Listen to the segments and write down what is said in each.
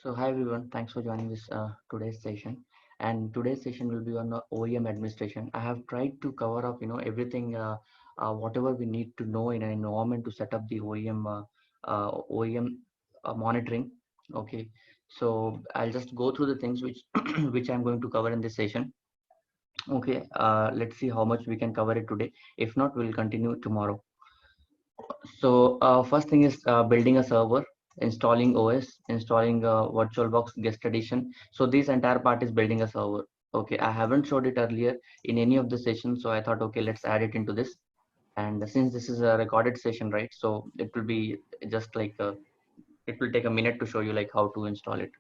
So hi everyone, thanks for joining this today's session. And today's session will be on OEM administration. I have tried to cover up, everything, whatever we need to know in an environment to set up the OEM monitoring. Okay, so I'll just go through the things which which I'm going to cover in this session. Okay, let's see how much we can cover it today. If not, we'll continue tomorrow. So first thing is building a server, installing OS, installing VirtualBox guest edition. So this entire part is building a server. Okay, I haven't showed it earlier in any of the sessions, so I thought, okay, let's add it into this. And since this is a recorded session, right? So it will be just like it will take a minute to show you like how to install it.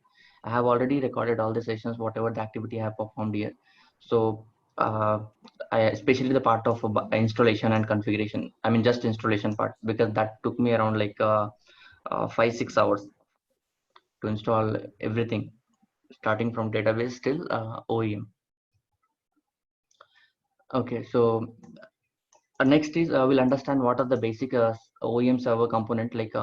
I have already recorded all the sessions, whatever the activity I have performed here. So especially the part of installation and configuration. I mean, just installation part, because that took me around like 5-6 hours to install everything, starting from database till OEM. Okay, so next is we'll understand what are the basic OEM server component like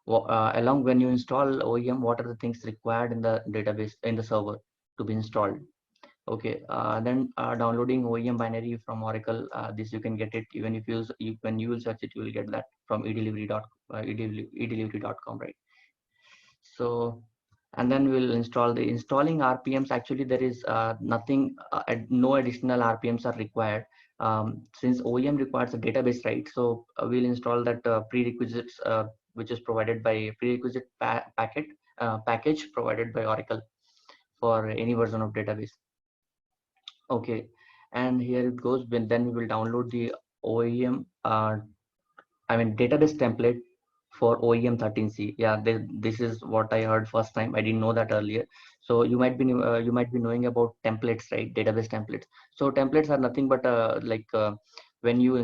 along when you install OEM, what are the things required in the database in the server to be installed. Okay, then downloading OEM binary from Oracle. This you can get it even if when you will search it, you will get that from edelivery.com, right? So, and then we'll install the installing RPMs. Actually, there is nothing, no additional RPMs are required since OEM requires a database, right? So we'll install that prerequisites which is provided by prerequisite package provided by Oracle for any version of database. Okay, and here it goes. Then we will download the OEM, I mean database template for OEM 13C. Yeah, this is what I heard first time. I didn't know that earlier. So you might be knowing about templates, right? Database templates. So templates are nothing but when you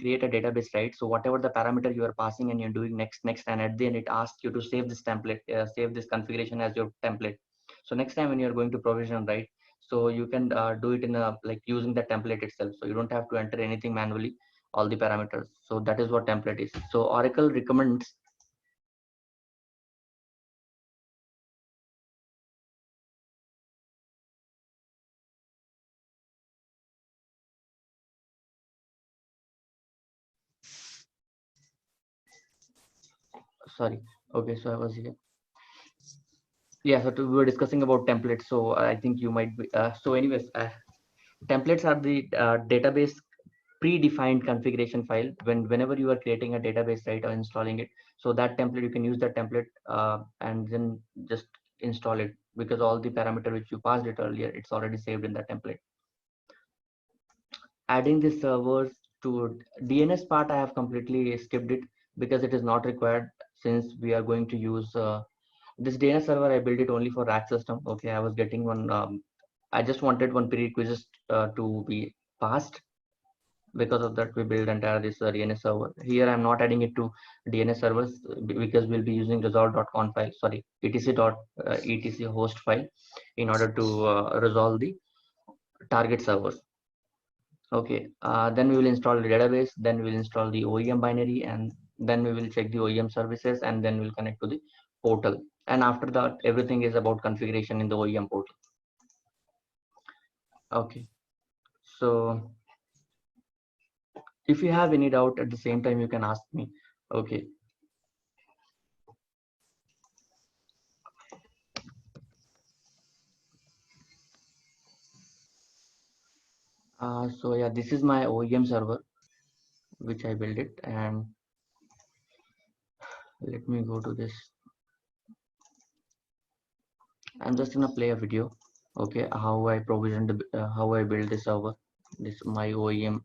create a database, right? So whatever the parameter you are passing and you're doing next, and at the end it asks you to save this template, save this configuration as your template. So next time when you're going to provision, right? So you can do it in a like using the template itself. So you don't have to enter anything manually, all the parameters. So that is what template is. So Oracle recommends sorry. Okay, so I was here. Yeah, so we were discussing about templates. So I think you might be. So anyways, templates are the database predefined configuration file whenever you are creating a database, right, or installing it. So that template, you can use that template and then just install it, because all the parameter which you passed it earlier, it's already saved in that template. Adding the servers to DNS part, I have completely skipped it because it is not required, since we are going to use this DNS server. I built it only for rack system. Okay, I was getting one. I just wanted one prerequisite to be passed. Because of that, we build entire this DNS server. Here, I'm not adding it to DNS servers because we'll be using resolve.conf file. Sorry, etc host file in order to resolve the target servers. Okay, then we will install the database, then we will install the OEM binary, and then we will check the OEM services, and then we'll connect to the portal. And after that, everything is about configuration in the OEM portal. Okay, so if you have any doubt at the same time, you can ask me. Okay, so yeah, this is my OEM server, which I built it, and let me go to this. I'm just gonna play a video. Okay, how I provisioned, how I build the server. This is my OEM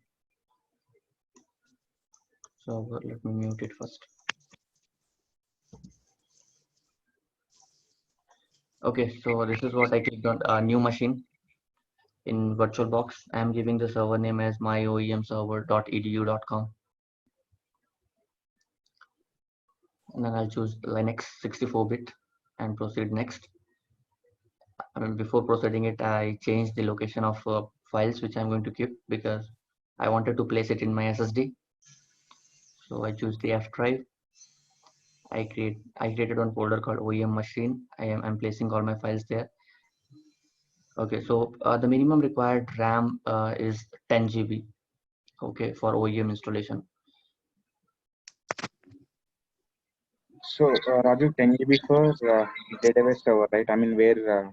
server. Let me mute it first. Okay, so this is what I clicked on, a new machine in VirtualBox. I'm giving the server name as myoemserver.edu.com, and then I'll choose Linux 64-bit and proceed next. I mean, before proceeding it, I changed the location of files which I'm going to keep, because I wanted to place it in my SSD. So I choose the F drive, I created one folder called OEM machine. I'm placing all my files there. Okay, so the minimum required RAM is 10 GB. Okay, for OEM installation. So, Raju, 10 GB for database server, right? I mean, where?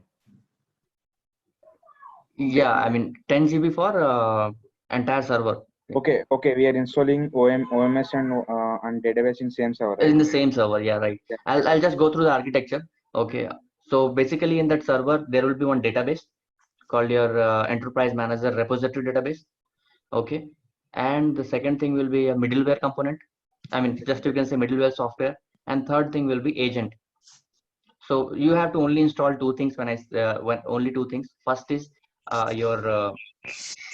Yeah, I mean 10 GB for entire server. Okay, okay, we are installing OMS and database in same server, right? In the same server, yeah, right. Yeah. I'll just go through the architecture. Okay, so basically in that server there will be one database called your enterprise manager repository database. Okay, and the second thing will be a middleware component. I mean, just you can say middleware software. And third thing will be agent. So you have to only install two things when only two things. First is your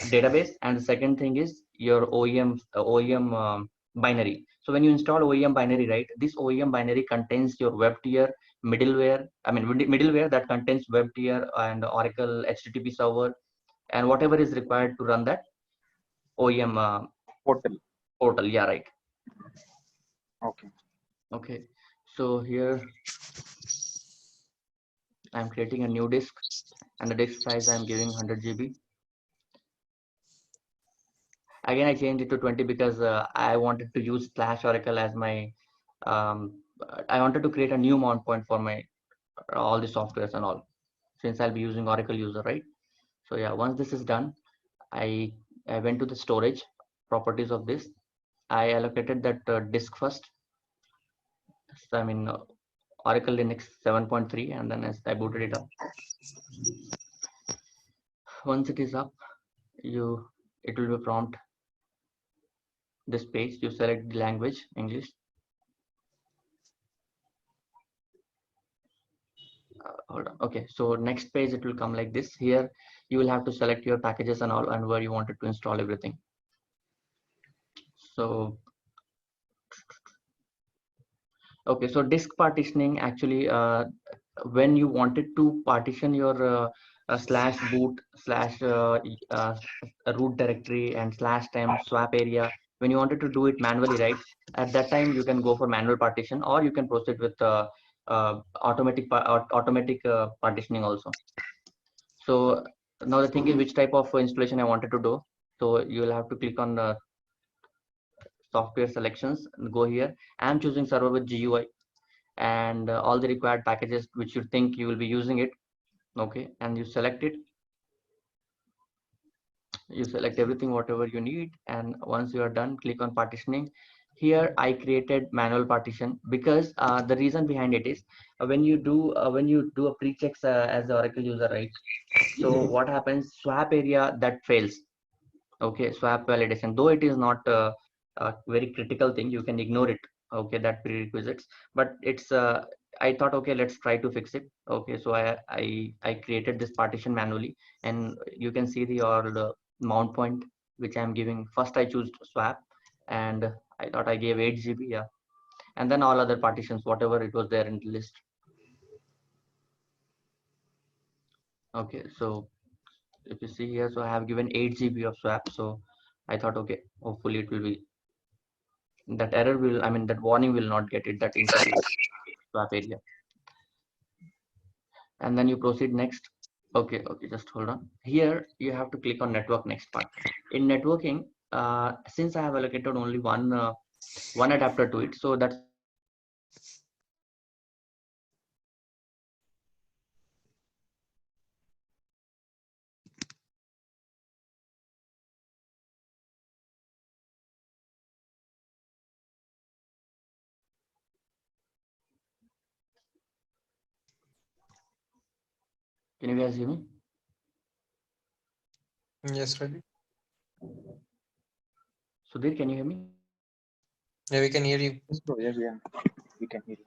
database, and the second thing is your OEM binary. So when you install OEM binary, right, this OEM binary contains your web tier middleware. I mean middleware that contains web tier and Oracle HTTP server and whatever is required to run that OEM Portal. portal. Yeah, right. Okay. Okay. So here I'm creating a new disk, and the disk size I'm giving 100 GB. Again, I changed it to 20 because I wanted to use slash Oracle as my I wanted to create a new mount point for my all the softwares and all, since I'll be using Oracle user, right? So yeah, once this is done, I I went to the storage properties of this. I allocated that disk first. So, I mean Oracle Linux 7.3, and then as I booted it up. Once it is up, it will be prompt this page. You select the language English. Hold on. Okay, so next page it will come like this. Here you will have to select your packages and all, and where you wanted to install everything. So okay, so disk partitioning actually when you wanted to partition your slash boot slash root directory and slash temp swap area, when you wanted to do it manually, right, at that time you can go for manual partition, or you can proceed with automatic partitioning also. So now the thing is which type of installation I wanted to do. So you will have to click on the software selections and go here. I'm choosing server with GUI, and all the required packages which you think you will be using it. Okay, and you select it. You select everything whatever you need, and once you are done, click on partitioning. Here I created manual partition because the reason behind it is when you do a pre-checks as the Oracle user, right? So what happens, swap area that fails. Okay, swap validation, though it is not a very critical thing, you can ignore it. Okay, that prerequisites, but it's I thought, okay, let's try to fix it. Okay, so I created this partition manually, and you can see the mount point which I'm giving. First I choose swap, and I thought I gave 8 GB, yeah, and then all other partitions whatever it was there in the list. Okay, so if you see here, so I have given 8 GB of swap. So I thought, okay, hopefully it will be that error will, I mean, that warning will not get it, that insufficient swap area. And then you proceed next. Okay, okay, just hold on. Here you have to click on network next part. In networking, since I have allocated only one adapter to it, so that's why I have given a network adapter. So I have given a network adapter to Can you guys hear me? Yes, Ravi. Sudhir, can you hear me? Yeah, we can hear you. Yes, bro. Yes, yeah. We can hear you.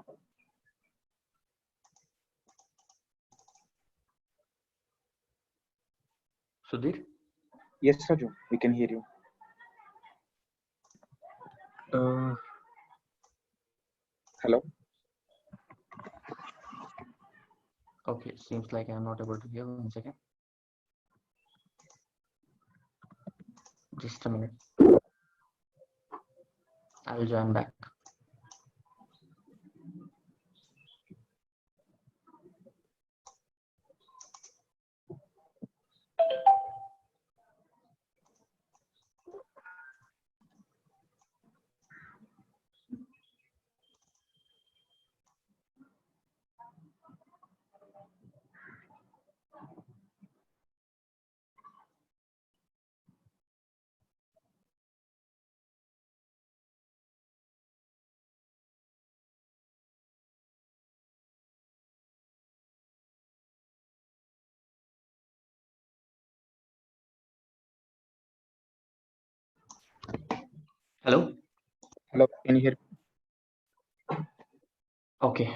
Sudhir? Yes, Raju. We can hear you. Uh, Hello. okay, seems like I'm not able to hear. 1 second. Just a minute. I'll join back. Hello? Hello, can you hear? Okay.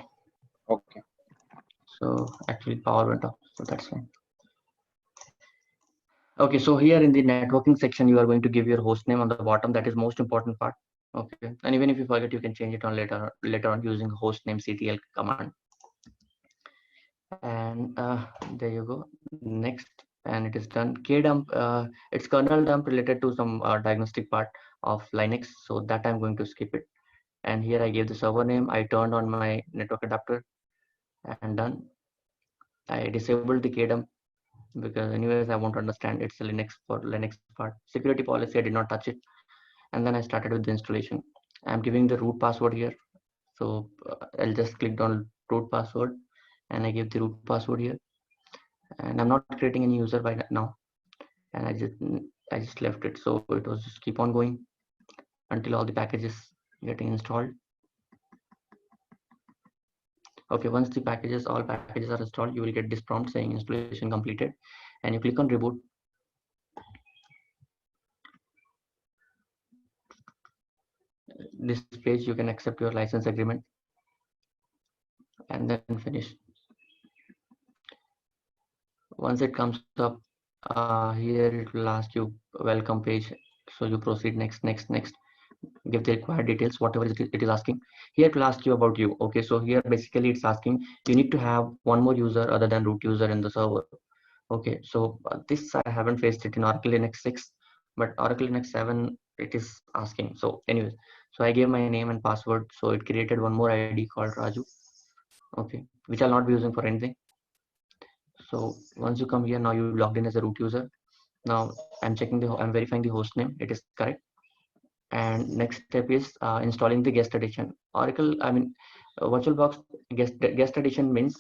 Okay. So actually power went off, so that's fine. Okay, so here in the networking section, you are going to give your host name on the bottom. That is most important part. Okay, and even if you forget, you can change it on later on using host name CTL command. And there you go. Next, and it is done. Kdump, it's kernel dump related to some diagnostic part of Linux, so that I'm going to skip it. And here I gave the server name. I turned on my network adapter and done. I disabled the kdump because anyways I won't understand. It's a Linux for Linux part. Security policy, I did not touch it. And then I started with the installation. I'm giving the root password here. So I'll just click on root password and I give the root password here. And I'm not creating any user by now. And I just left it. So it was just keep on going until all the packages getting installed. Okay, once the packages, all packages are installed, you will get this prompt saying installation completed, and you click on reboot. This page you can accept your license agreement and then finish. Once it comes up, here it will ask you welcome page. So you proceed next, give the required details, whatever it is asking. Here it will ask you about you. Okay, so here basically it's asking you need to have one more user other than root user in the server. Okay, so this I haven't faced it in Oracle Linux 6, but Oracle Linux 7 it is asking. So anyways, so I gave my name and password. So it created one more ID called Raju. Okay, which I'll not be using for anything. So once you come here, now you logged in as a root user. Now I'm verifying the host name. It is correct. And next step is installing the guest edition. Oracle, I mean, VirtualBox guest edition means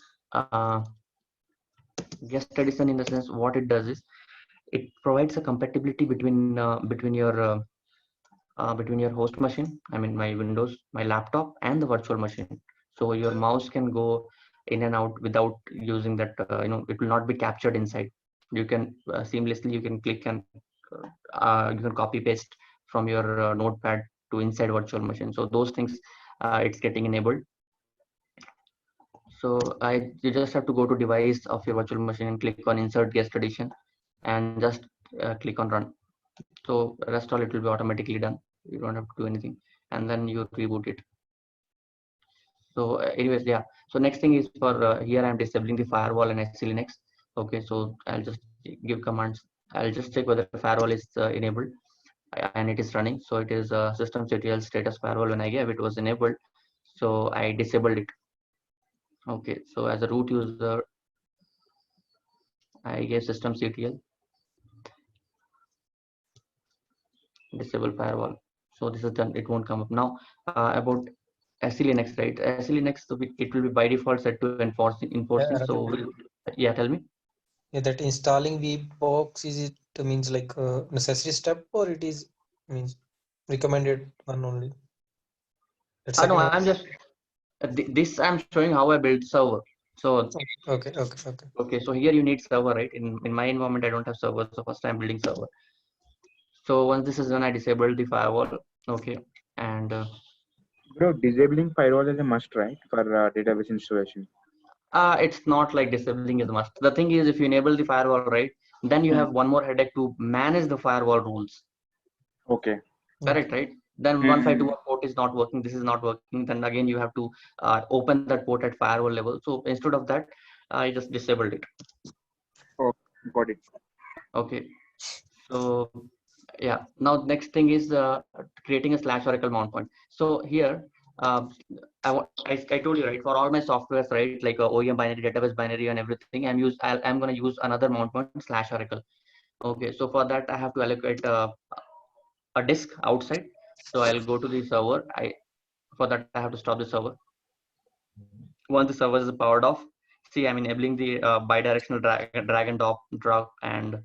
guest edition in the sense what it does is it provides a compatibility between your host machine, I mean my Windows, my laptop, and the virtual machine. So your mouse can go in and out without using that. It will not be captured inside. You can seamlessly you can click and you can copy paste from your notepad to inside virtual machine. So those things it's getting enabled. So you just have to go to device of your virtual machine and click on insert guest edition and just click on run. So rest all it will be automatically done. You don't have to do anything, and then you reboot it. So anyways, yeah. So next thing is for here I'm disabling the firewall and SC Linux. Okay, so I'll just give commands. I'll just check whether the firewall is enabled and it is running. So it is systemctl status firewall. When I gave it was enabled, so I disabled it. Okay, so as a root user, I gave systemctl disable firewall. So this is done. It won't come up now. About SC Linux, right? SC Linux, so it will be by default set to enforcing. Yeah, So yeah, tell me. yeah, that installing VBox, is it means like a necessary step, or it is means recommended one only? That No, second one. I'm just this. I'm showing how I build server. So Okay. okay, so here you need server, right? In my environment, I don't have server, so first I'm building server. So once this is done, I disabled the firewall. Okay, and Bro, disabling firewall is a must, right, for database installation? it's not like disabling is a must. The thing is, if you enable the firewall, right, then you have Hmm. one more headache to manage the firewall rules. Okay. Correct, right? Then Hmm. 152 port is not working, this is not working, then again you have to open that port at firewall level. So instead of that, I just disabled it. Oh, got it. Okay, so yeah, now next thing is creating a slash oracle mount point. So here uh, I told you, right, for all my softwares, right, like OEM binary, database binary, and everything, I'm going to use another mount point slash oracle. Okay, so for that I have to allocate a disk outside. So I'll go to the server. For that I have to stop the server. Once the server is powered off, see I'm enabling the bidirectional drag and drop and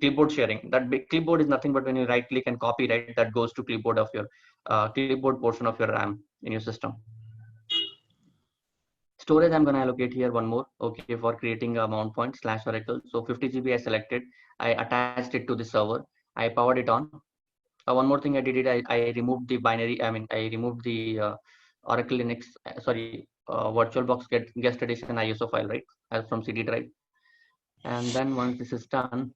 clipboard sharing. That big clipboard is nothing but when you right click and copy, right, that goes to clipboard of your clipboard portion of your RAM in your system. Storage I'm going to allocate here one more. Okay, for creating a mount point slash oracle. So 50 GB I selected. I attached it to the server. I powered it on. One more thing I did, I removed the binary. I mean, I removed the Oracle Linux, sorry, VirtualBox guest edition ISO file, right, as from CD drive. And then once this is done,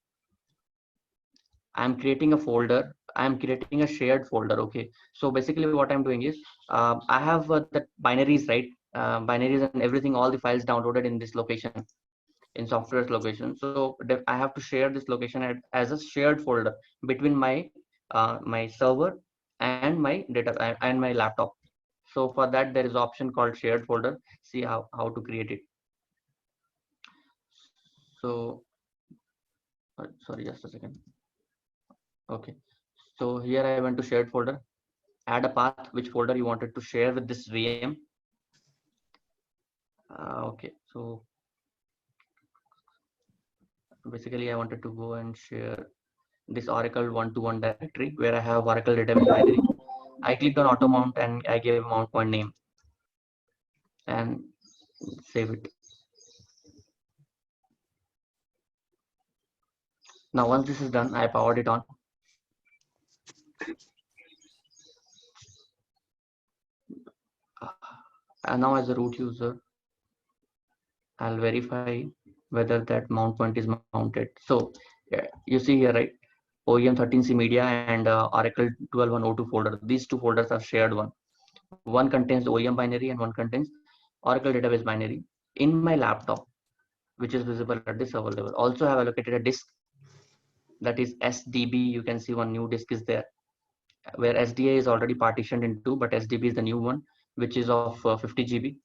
I'm creating a folder. I'm creating a shared folder. Okay. So basically, what I'm doing is, I have the binaries, right? Binaries and everything, all the files downloaded in this location, in software's location. So I have to share this location as a shared folder between my server and my data and my laptop. So for that, there is option called shared folder. See how to create it. So sorry, just a second. Okay. So here I went to shared folder, add a path, which folder you wanted to share with this VM. Okay. So basically I wanted to go and share this Oracle one-to-one directory where I have Oracle database binary. I clicked on auto mount and I gave mount point name and save it. Now once this is done, I powered it on. And now as a root user, I'll verify whether that mount point is mounted. So yeah, you see here, right? OEM 13C media and Oracle 12102 folder. These two folders are shared one. One contains the OEM binary and one contains Oracle database binary. In my laptop, which is visible at the server level, also have allocated a disk, that is SDB. You can see one new disk is there, where SDA is already partitioned in two, but SDB is the new one, which is of 50 GB.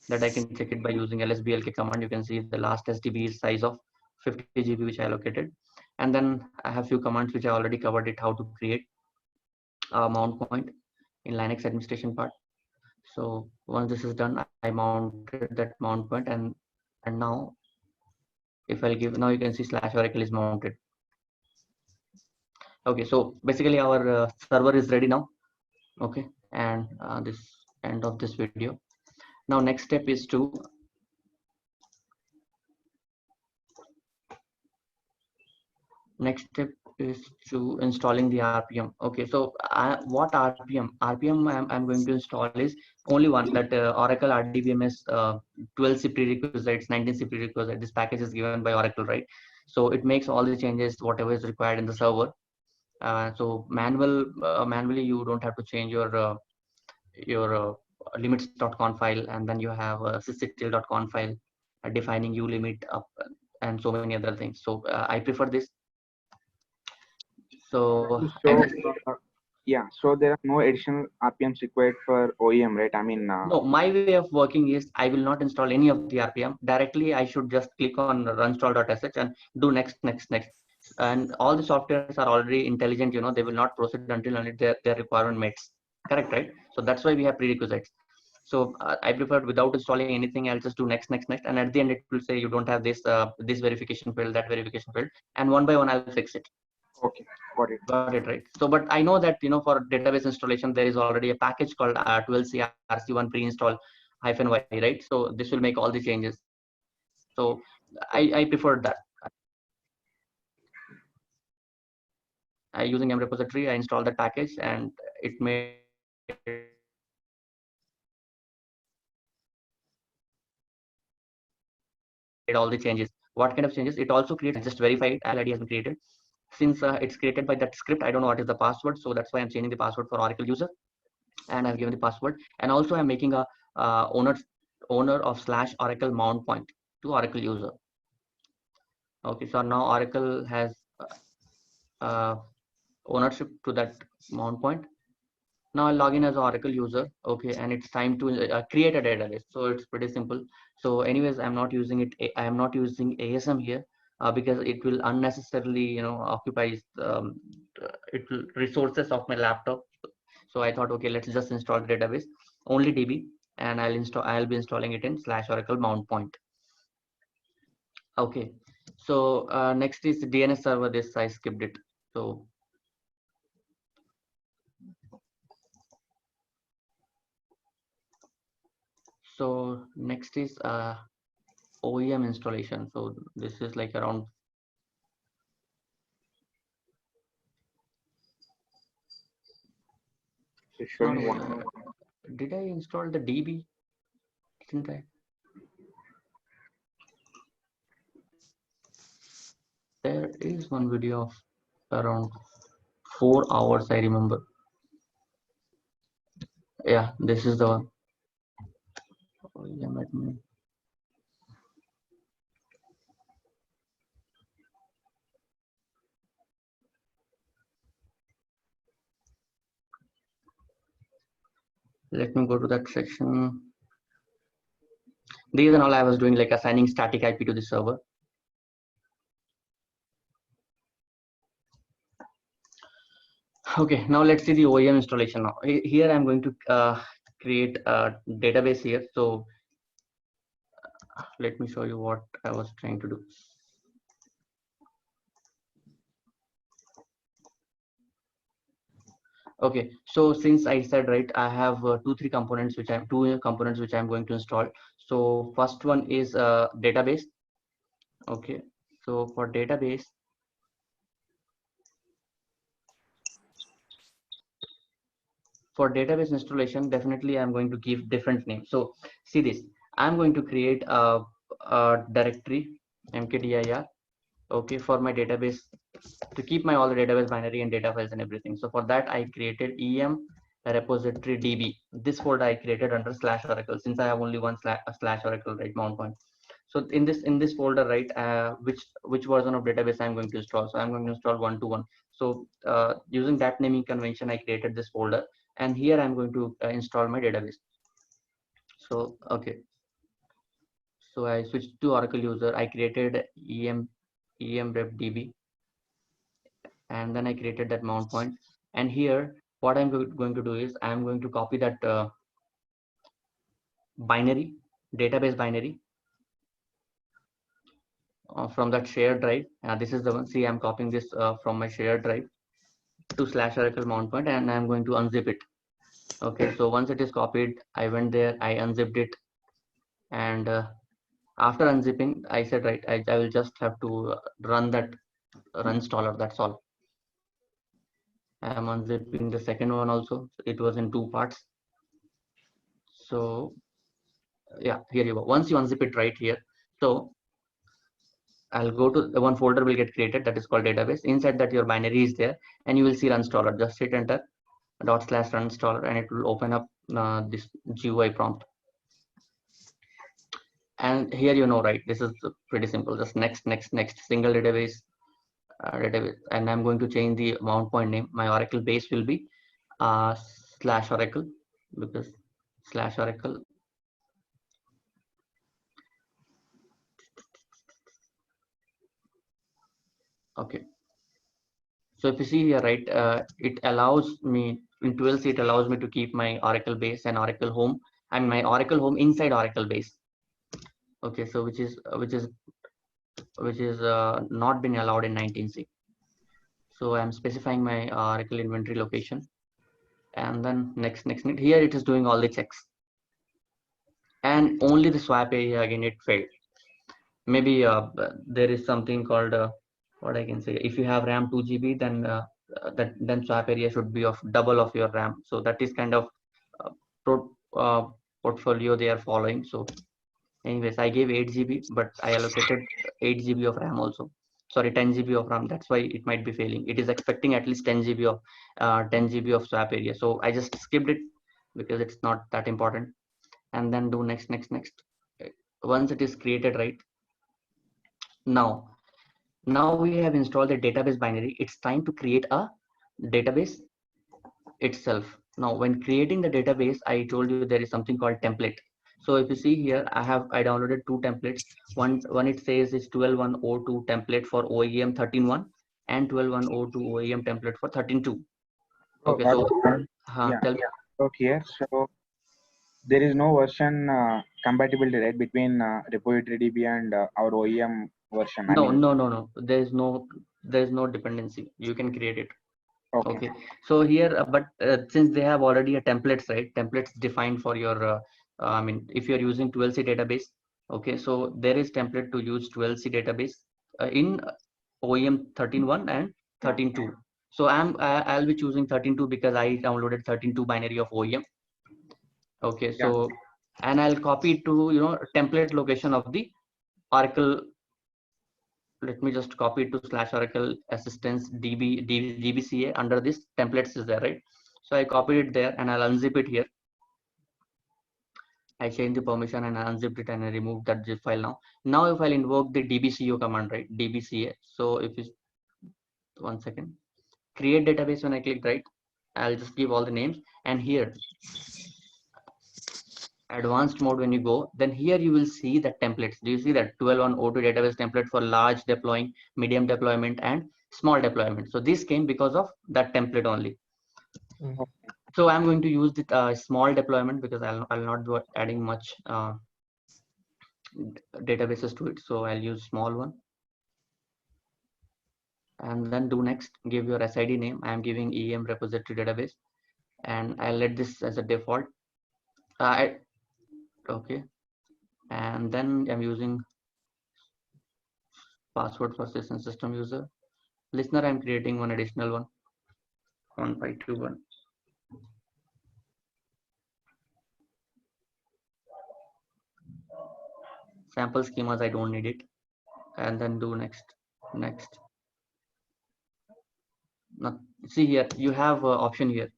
That I can check it by using lsblk command. You can see the last SDB is size of 50 GB, which I allocated. And then I have few commands which I already covered it, how to create a mount point in Linux administration part. So once this is done, I mounted that mount point, and now if I'll give, now you can see /oracle is mounted. Okay, so basically our server is ready now. Okay, and this end of this video. Now next step is to next step is to installing the RPM. Okay, so what RPM I'm going to install is only one, that Oracle RDBMS 12C prerequisites, 19C prerequisites. This package is given by Oracle, right? So it makes all the changes whatever is required in the server. So manually you don't have to change your limits.conf file, and then you have a sysctl.conf file defining ulimit up and so many other things. So I prefer this. So I So, just yeah, so there are no additional RPMs required for OEM, right? I mean, no, my way of working is I will not install any of the RPM directly. I should just click on runstall.sh and do next. And all the softwares are already intelligent, they will not proceed until their requirement meets. Correct, right? So that's why we have prerequisites. So I prefer without installing anything, I'll just do next, and at the end it will say you don't have this verification field, that verification field, and one by one I'll fix it. okay, got it. Got it, right? So, but I know that for database installation there is already a package called 12CRC1 pre-install -y, right? So this will make all the changes. So I prefer that. I using M repository, I installed that package and it made all the changes. What kind of changes? It also creates a password. I just verified Apple ID has been created. Since it's created by that script, I don't know what is the password, so that's why I'm changing the password for Oracle user, and I've given the password. And also I'm making a owner of /Oracle mount point to Oracle user. Okay, so now Oracle has uh, ownership to that mount point. Now I'll log in as an Oracle user. Okay, and it's time to create a database. So it's pretty simple. So anyways, I'm not using it. I am not using ASM here because it will unnecessarily, occupies it will resources of my laptop. So I thought, okay, let's just install the database only DB, and I'll be installing it in /Oracle mount point. Okay, so next is DNS server. This I skipped it. So next is OEM installation. So this is like around It's showing one. Did I install the DB? Didn't I? There is one video of around 4 hours, I remember. Yeah, this is the one. OEM admin. Let me go to that section. These and all I was doing, like assigning static IP to the server. Okay, now let's see the OEM installation. Now here I'm going to create a database here. So let me show you what I was trying to do. Okay, so since I said, right, I have two components which I'm going to install. So first one is database. Okay, so for database, installation, definitely I'm going to give different names. So see this, I'm going to create a directory mkdir, okay, for my database, to keep my all the database binary and data files and everything. So for that I created em repository db. This folder I created under /oracle, since I have only one /oracle, right, mount point. So in this folder, right, which version of database I'm going to install. So I'm going to install 1.2.1. So using that naming convention, I created this folder, and here I'm going to install my database. So okay, so I switched to Oracle user. I created em rep db, and then I created that mount point. And here what I'm going to do is I'm going to copy that binary, database binary, from that shared drive. This is the one. See, I'm copying this from my shared drive to /oracle mount point, and I'm going to unzip it. Okay, so once it is copied, I went there, I unzipped it, and after unzipping, I said, right, I will just have to run that run installer. That's all. I am unzipping the second one also. It was in 2 parts. So yeah, here you go. Once you unzip it right here, so I'll go to the one folder will get created, that is called database. Inside that your binary is there, and you will see run installer. Just hit enter /run installer, and it will open up this GUI prompt. And here, you know, right, this is pretty simple. Just next single database, and I'm going to change the mount point name. My Oracle base will be /oracle, because /oracle. Okay, so if you see here, right, it allows me in 12c, it allows me to keep my Oracle base and Oracle home, and my Oracle home inside Oracle base. Okay, so which is not been allowed in 19c. So I'm specifying my Oracle inventory location, and then next. Here it is doing all the checks, and only the swap area again it failed. Maybe there is something called what I can say. If you have RAM 2 GB, then then swap area should be of double of your RAM. So that is kind of uh, portfolio they are following. So anyways, I gave 8 GB, but I allocated 8 GB of RAM also. Sorry, 10 GB of RAM. That's why it might be failing. It is expecting at least 10 GB of 10 GB of swap area. So I just skipped it because it's not that important. And then do next. Once it is created, right, now we have installed the database binary. It's time to create a database itself. Now, when creating the database, I told you there is something called template. So if you see here, I downloaded 2 templates. One it says is 12.1.02 template for OEM 13.1 and 12.1.02 OEM template for 13.2. Oh, Okay, so yeah. tell me. So here, so there is no version compatibility, right, between repository DB and our OEM version. I No, mean, no. There is no dependency. You can create it. okay. Okay, so here, but since they have already a templates, right? Templates defined for your, I mean, if you're using 12c database, okay, so there is template to use 12c database in OEM 13.1 and 13.2. So I'll be choosing 13.2 because I downloaded 13.2 binary of OEM. Okay, Yeah. so and I'll copy it to template location of the Oracle. Let me just copy it to /Oracle assistance dbca. Under this templates is there, right? So I copied it there and I'll unzip it here. I changed the permission and I unzipped it and I removed that zip file now. Now if I'll invoke the dbco command, right? Dbca. So if it's 1 second, create database, when I click right, I'll just give all the names, and here advanced mode, when you go, then here you will see the templates. Do you see that 12 on O2 database template for large deploying, medium deployment, and small deployment? So this came because of that template only. Mm. So I'm going to use the small deployment because I'll not be adding much databases to it. So I'll use small one. And then do next, give your SID name. I'm giving EM repository database, and I'll let this as a default. Okay, and then I'm using password for session system user. Listener, I'm creating one additional one, 1521. Sample schemas, I don't need it. And then do next. Now, see here, you have option here,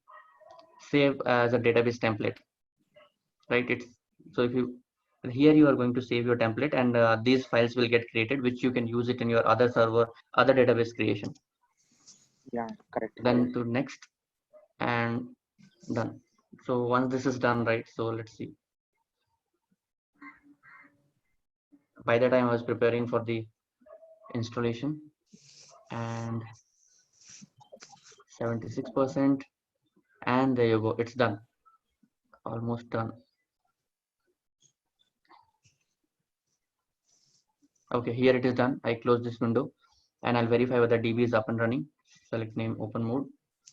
save as a database template, right? It's so if you here you are going to save your template, and these files will get created, which you can use it in your other server, other database creation. Yeah, correct. Then to next and done. So once this is done, right? So let's see. By the time I was preparing for the installation, and 76%, and there you go, it's done, almost done. Okay, here it is done. I close this window and I'll verify whether DB is up and running. Select name, open mode,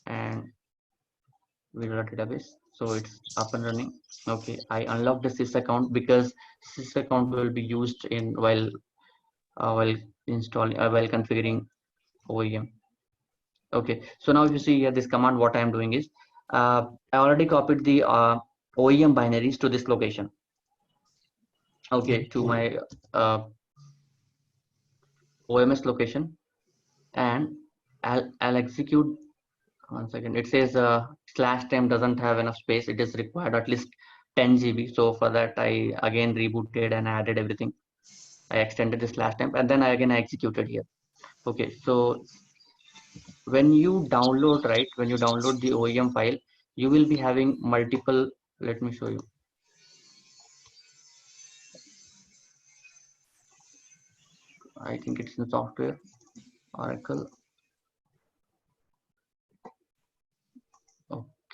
and Visual database. So it's up and running. Okay, I unlocked the sys account because sys account will be used in while installing while configuring OEM. Okay, so now if you see here this command, what I am doing is I already copied the OEM binaries to this location. Okay, to my OMS location, and I'll execute. 1 second. It says /temp doesn't have enough space. It is required at least 10 GB. So for that, I again rebooted and added everything. I extended this /temp, and then I again executed here. Okay, so when you download, right, when you download the OEM file, you will be having multiple. Let me show you. I think it's in software, Oracle.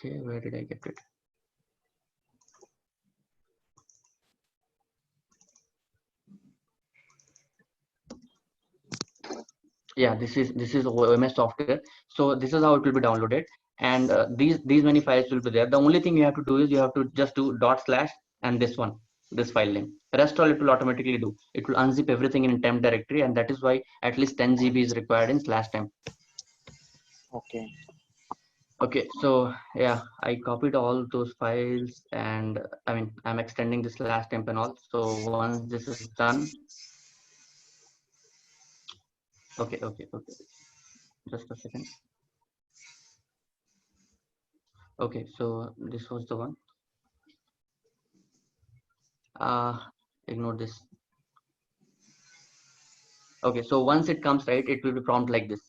Okay, where did I get it? Yeah, this is OMS software. So this is how it will be downloaded, and these many files will be there. The only thing you have to do is you have to just do // and this file name. Rest all it will automatically do. It will unzip everything in temp directory, and that is why at least 10 GB is required in /temp. Okay. Okay, so yeah, I copied all those files, and I mean I'm extending this /temp and all. So once this is done, okay, just a second. Okay, so this was the one. Ignore this. Okay, so once it comes, right, it will be prompt like this.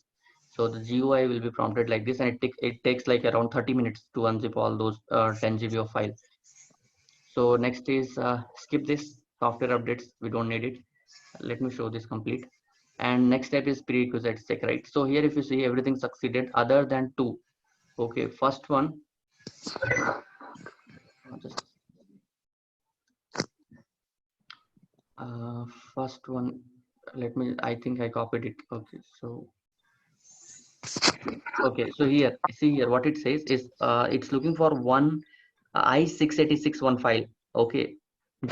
So the GUI will be prompted like this, and it takes like around 30 minutes to unzip all those 10 GB of file. So next is skip this software updates. We don't need it. Let me show this complete. And next step is prerequisites check, right? So here, if you see, everything succeeded other than two. Okay, first one. Just first one. Let me. I think I copied it. Okay, so here, see here, what it says is it's looking for one I686 one file. Okay,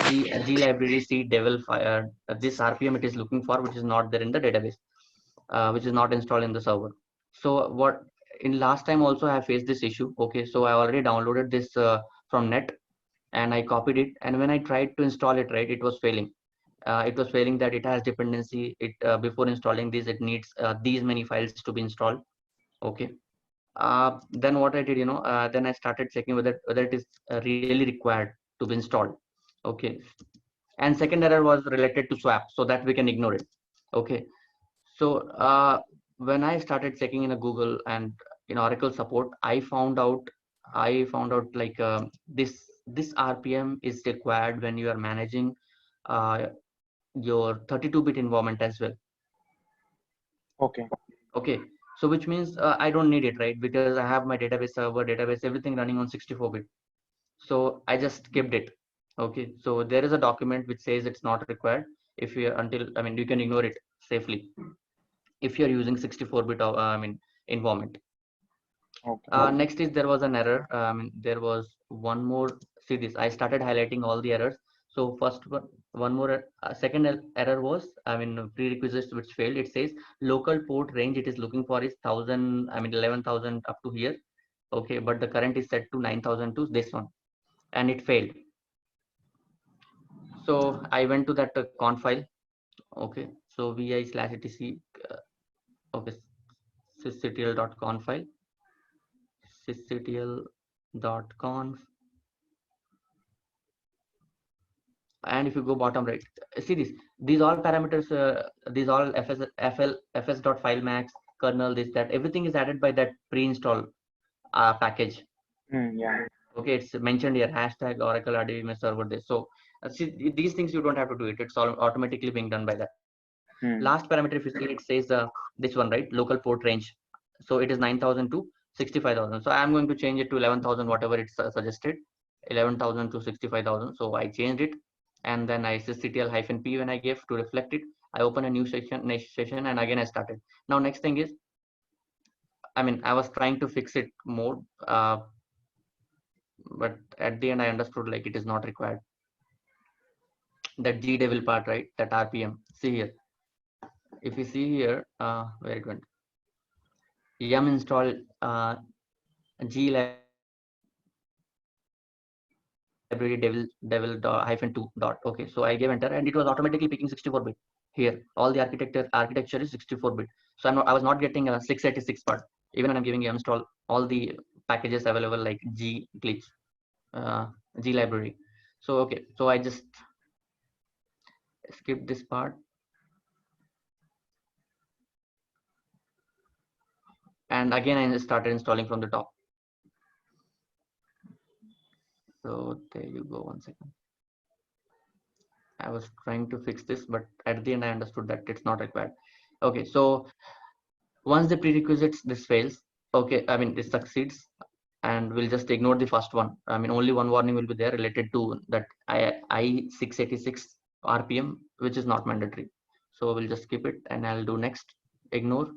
G library C devil file. This RPM it is looking for, which is not there in the database, which is not installed in the server. So what in last time also I faced this issue. Okay, so I already downloaded this from net, and I copied it, and when I tried to install it, right, it was failing. It was failing that it has dependency. It before installing this, it needs these many files to be installed. Okay. Then what I did, then I started checking whether it is really required to be installed. Okay. And second error was related to swap, so that we can ignore it. Okay. So when I started checking in a Google and in Oracle support, I found out like this RPM is required when you are managing uh, your 32-bit environment as well. Okay. Okay, so which means I don't need it, right? Because I have my database server, database, everything running on 64-bit. So I just skipped it. Okay, so there is a document which says it's not required. If you until I mean you can ignore it safely if you're using 64-bit environment. Okay. Next is there was an error. There was one more. See this. I started highlighting all the errors. So first one more second error was prerequisites which failed. It says local port range it is looking for is 1000. 11,000 up to here. Okay, but the current is set to 9,000 to this one, and it failed. So I went to that conf file. Okay, so vi/etc. Okay, sysctl.conf file, sysctl.conf, and if you go bottom right, see this, these all parameters, these all fs dot file max kernel, this that everything is added by that pre-install package. Yeah. Okay, it's mentioned here, hashtag oracle rdbms server this. So see, these things you don't have to do it, it's all automatically being done by that. Last parameter, if you see, it says this one, right, local port range. So it is 9,000 to 65,000. So I'm going to change it to 11,000, whatever it's suggested, 11,000 to 65,000. So I changed it, and then I sysctl-p when I gave to reflect it. I open a new session, and again I started. Now next thing is, I was trying to fix it more, but at the end I understood like it is not required. That gdevil part, right? That RPM. See here. If you see here, where it went, yum install g library devil -2 dot. Okay, so I gave enter, and it was automatically picking 64-bit. Here all the architecture is 64-bit, so I was not getting a 686 part even when I'm giving yum install all the packages available like g glitch, uh, g library. So okay, so I just skip this part, and again I started installing from the top. So there you go. One second. I was trying to fix this, but at the end I understood that it's not required. Okay, so once the prerequisites this fails, okay, this succeeds, and we'll just ignore the first one. Only one warning will be there related to that I 686 RPM, which is not mandatory. So we'll just skip it, and I'll do next, ignore.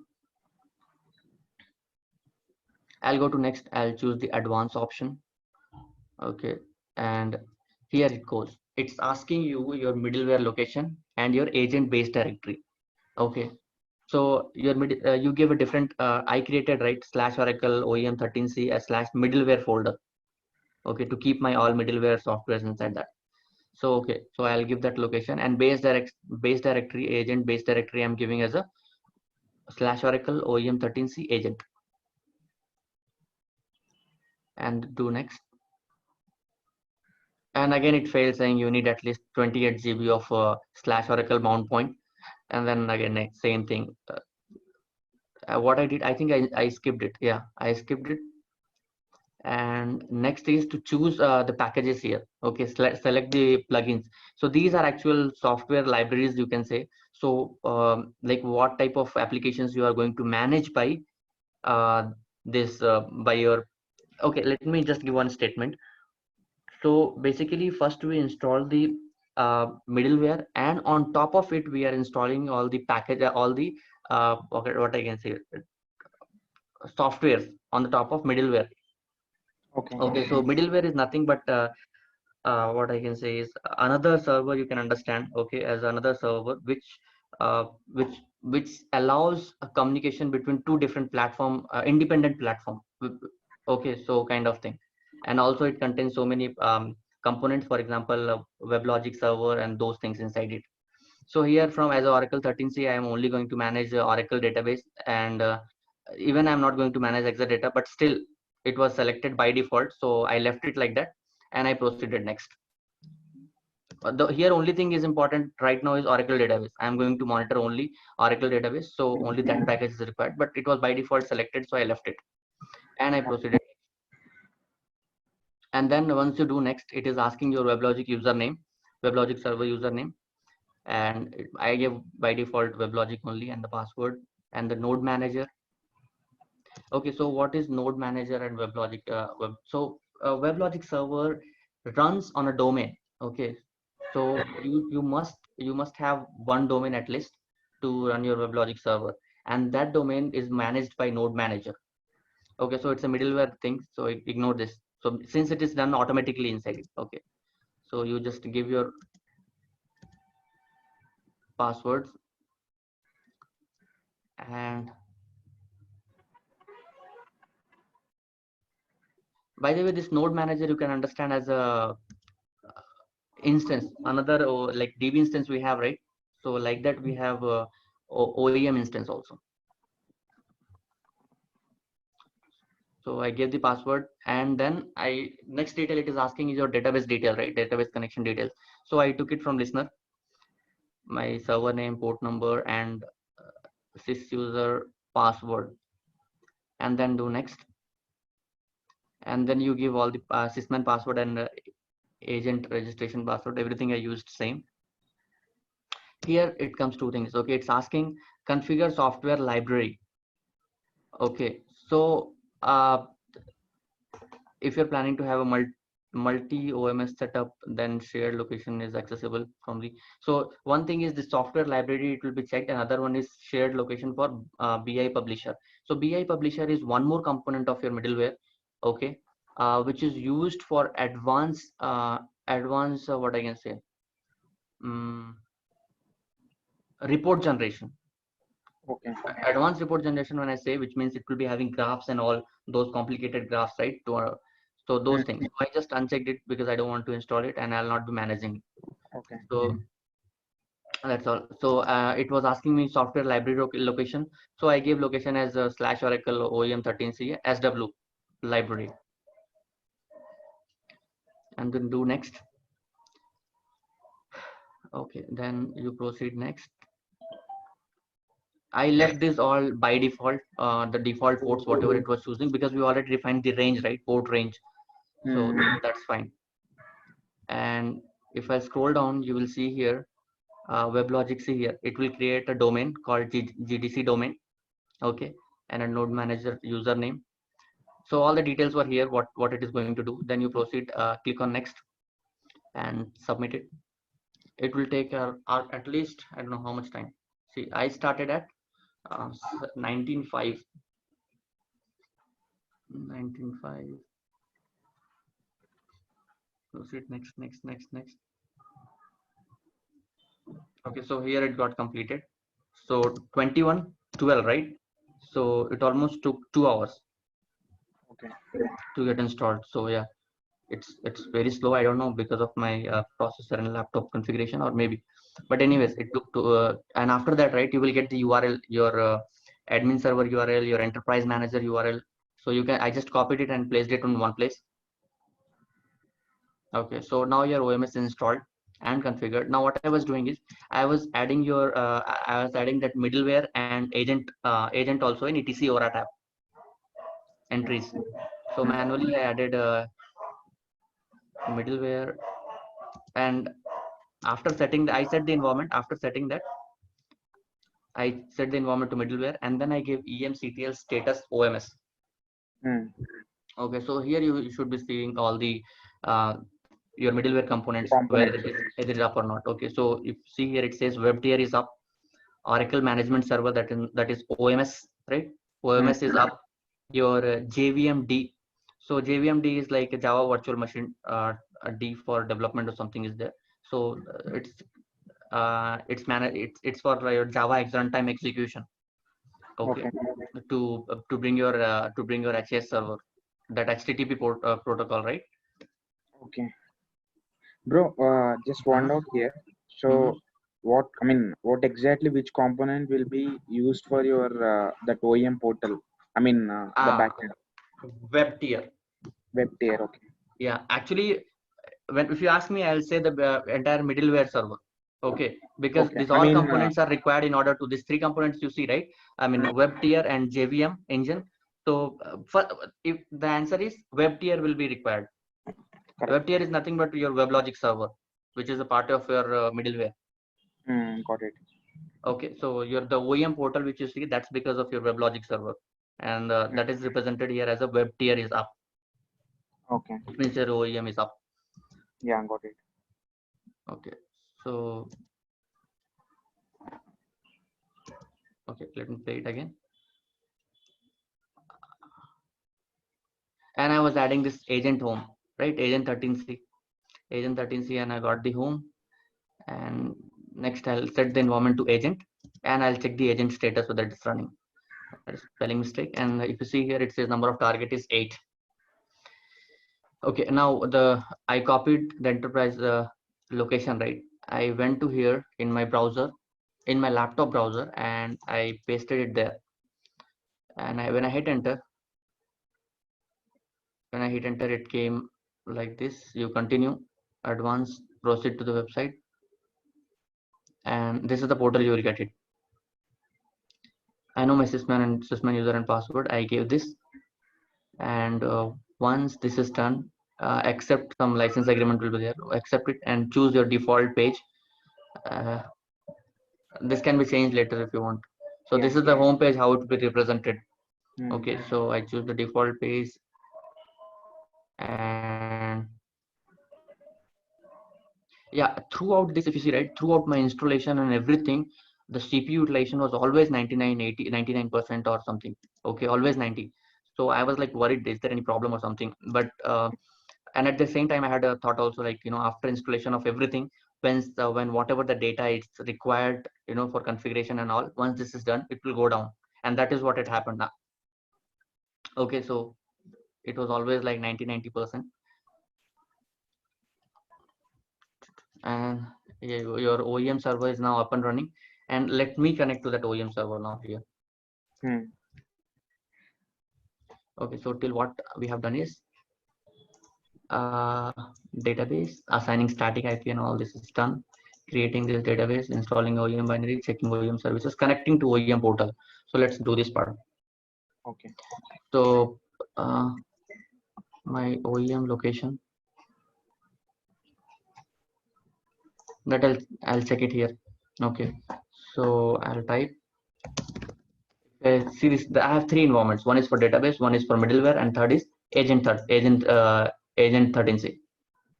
I'll go to next, I'll choose the advanced option. Okay, and here it goes. It's asking you your middleware location and your agent base directory. Okay, so you give a different I created, right, /oracle OEM 13c as /middleware folder. Okay, to keep my all middleware softwares inside that. So okay, so I'll give that location, and base directory agent base directory I'm giving as a /oracle OEM 13c agent, and do next. And again it fails, saying you need at least 28 GB of /oracle mount point. And then again same thing. What I did, I think I skipped it. Yeah, I skipped it. And next is to choose the packages here. Okay, select the plugins. So these are actual software libraries, you can say. So like what type of applications you are going to manage by this by your. Okay, let me just give one statement. So basically first we install the middleware, and on top of it we are installing all the package, all the okay, what I can say, softwares on the top of middleware. Okay. Okay, so middleware is nothing but what I can say is another server, you can understand, okay, as another server which which allows a communication between two different platform, independent platform. Okay, so kind of thing. And also it contains so many components, for example, WebLogic server and those things inside it. So here from as a Oracle 13c, I am only going to manage the Oracle database, and even I'm not going to manage Exadata, but still it was selected by default. So I left it like that and I proceeded next. Here only thing is important right now is Oracle database. I'm going to monitor only Oracle database. So only that package is required, but it was by default selected. So I left it and I proceeded. And then once you do next, it is asking your WebLogic username, WebLogic server username. And I gave by default WebLogic only, and the password and the node manager. Okay, so what is node manager and WebLogic? WebLogic server runs on a domain. Okay, so you must have one domain at least to run your WebLogic server, and that domain is managed by node manager. Okay, so it's a middleware thing, so ignore this. So since it is done automatically inside it. Okay, so you just give your passwords, and by the way, this node manager you can understand as a instance, another like DB instance we have, right? So like that we have OEM instance also. So I gave the password, and then next detail it is asking is your database detail, right? Database connection details. So I took it from listener, my server name, port number, and sys user password, and then do next. And then you give all the sysman password and agent registration password, everything I used same. Here it comes two things. Okay, it's asking configure software library. Okay, so if you're planning to have a multi OMS setup, then shared location is accessible from the. So one thing is the software library, it will be checked. Another one is shared location for BI publisher. So BI publisher is one more component of your middleware. Okay, which is used for advanced what I can say, report generation. Okay. Advanced report generation, when I say, which means it will be having graphs and all those complicated graphs, right? So those things. So I just unchecked it because I don't want to install it, and I'll not be managing it. Okay. So that's all. So it was asking me software library location. So I gave location as /Oracle OEM 13c SW library, and then do next. Okay, then you proceed next. I left this all by default, the default ports, whatever it was choosing, because we already defined the range, right? Port range. So that's fine. And if I scroll down, you will see here, WebLogic, see here, it will create a domain called GDC domain. Okay, and a node manager username. So all the details were here, what it is going to do. Then you proceed, click on next and submit it. It will take at least, I don't know how much time. See, I started at 19.5. Proceed next. Okay, so here it got completed. So 21:12, right? So it almost took 2 hours. Okay. To get installed. So yeah, it's very slow. I don't know, because of my processor and laptop configuration, or maybe. But anyways, it took and after that, right, you will get the URL, your admin server URL, your enterprise manager URL. So you can, I just copied it and placed it in one place. Okay, so now your OMS is installed and configured. Now what I was doing is I was adding that middleware and agent also in etc ora tab entries. So manually I added middleware, and after setting I set the environment. After setting that, I set the environment to middleware, and then I gave emctl status OMS. Okay, so here you should be seeing all the your middleware components, whether it is up or not. Okay, so if see here, it says web tier is up, Oracle management server, that is OMS, right? OMS is up, your JVMD. So JVMD is like a Java virtual machine, a D for development or something is there. So it's it's for your Java runtime execution. Okay, to bring your HS server, that HTTP protocol, right? Okay. Bro, just one Uh-huh. note here. So, Mm-hmm. what exactly, which component will be used for your that OEM portal? The Ah, backend web tier. web tier. Okay. Yeah, actually, if you ask me, I'll say the entire middleware server. Okay, because Okay. these all components are required in order to these three components you see, right? I mean, web tier and JVM engine. So, if the answer is web tier will be required. Correct. Web tier is nothing but your WebLogic server, which is a part of your middleware. Got it. Okay, so your the OEM portal which you see, that's because of your WebLogic server, and Mm, that is represented here as a web tier is up. okay. It means your OEM is up. Yeah, got it. Okay, so okay, let me play it again. And I was adding this agent home, right? Agent 13C, and I got the home. And next, I'll set the environment to agent, and I'll check the agent status whether it's running. That is spelling mistake. And if you see here, it says number of target is 8. Okay, now I copied the enterprise location, right? I went to here in my browser, in my laptop browser, and I pasted it there. And when I hit enter, it came like this. You continue, advance, proceed to the website, and this is the portal you will get it. I know my sysman user and password. I gave this, and once this is done, accept some license agreement will be there. Accept it and choose your default page. Uh, this can be changed later if you want. So Yeah. this is the home page, how it will be represented. Mm, Okay, so I choose the default page, and yeah, throughout this, if you see, right, throughout my installation and everything, the CPU utilization was always 99, 80, 99% or something. Okay, always 90. So I was like worried, is there any problem or something? But and at the same time, I had a thought also, like, after installation of everything, when whatever the data is required, for configuration and all, once this is done, it will go down, and that is what it happened now. Okay, so it was always like 90%. And yeah, your OEM server is now up and running, and let me connect to that OEM server now here. mm, Okay, so till what we have done is uh, database, assigning static IP and all this is done, creating this database, installing OEM binary, checking OEM services, connecting to OEM portal. So let's do this part. okay. So my OEM location, that I'll check it here. Okay, so I'll type see this. I have three environments. One is for database, one is for middleware, and third is agent 13C,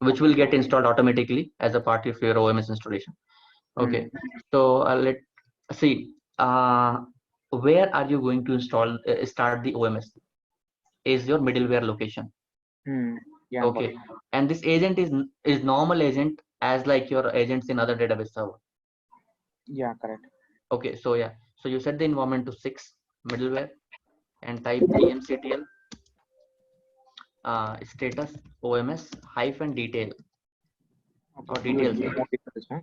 which will get installed automatically as a part of your OMS installation. Okay, Mm, so let's see. Where are you going to start the OMS? Is your middleware location. mm, yeah, got Okay, it. and this agent is normal agent as like your agents in other database server. Yeah, correct. Okay, so yeah, so you set the environment to 6 middleware and type emctl status OMS hyphen detail Okay. or You will details. get more details, huh?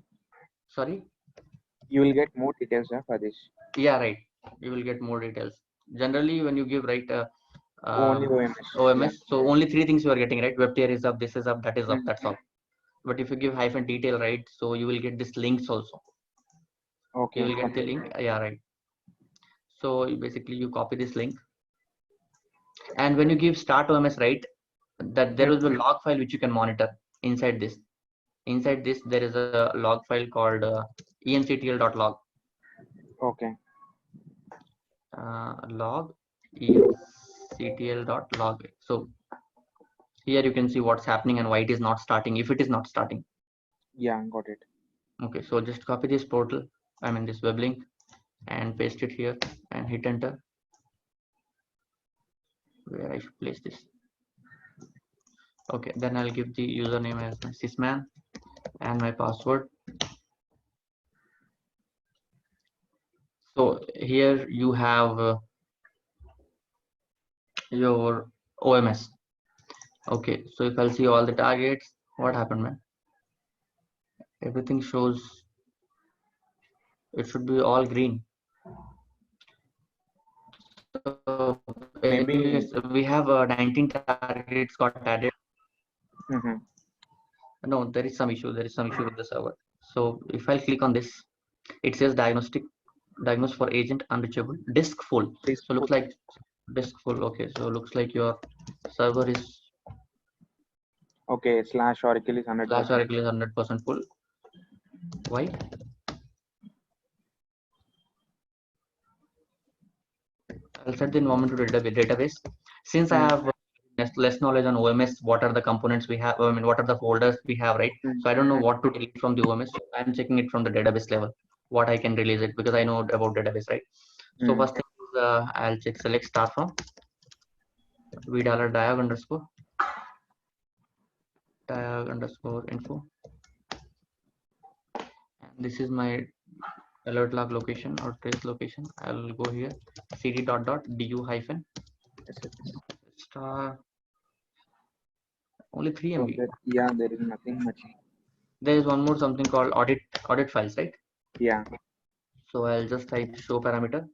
Sorry. You will get more details, for this. Yeah, right. You will get more details. Generally, when you give right Only um, OMS. Yeah. OMS, so only three things you are getting, right? Web tier is up, this is up, that is up. Mm, That's all. But if you give hyphen detail, right, so you will get this links also. You okay. will get the link. Yeah, right. So basically, you copy this link, and when you give start OMS, right, that there Mm, will be a log file which you can monitor inside this. Inside this, there is a log file called emctl.log. okay. Log emctl.log. So here you can see what's happening and why it is not starting, if it is not starting. Yeah, got it. Okay, so just copy this portal, I mean this web link, and paste it here and hit enter. Where I should place this? Okay, then I'll give the username as my sysman and my password. So here you have your OMS. Okay, so if I'll see all the targets, what happened, man? Everything shows it should be all green. So Maybe. anyways, we have 19 targets got added. Mm-hmm. No, there is some issue. There is some issue with the server. So if I click on this, it says diagnose for agent unreachable, disk full. This So looks like disk full. Okay, so looks like your server is okay. Slash Oracle is slash 100%. Oracle is 100% full. Why? I'll set the environment to database. Since I have less knowledge on OMS, what are the components we have? I mean, what are the folders we have, right? So I don't know what to delete from the OMS. So I'm checking it from the database level, what I can release it because I know about database, right? So first thing is I'll check select start from $diag underscore info. And this is my alert log location or trace location. I'll go here cd du hyphen star only 3 So MB. yeah, there is nothing much. There is one more something called audit files, right? Yeah. So I'll just type show parameter.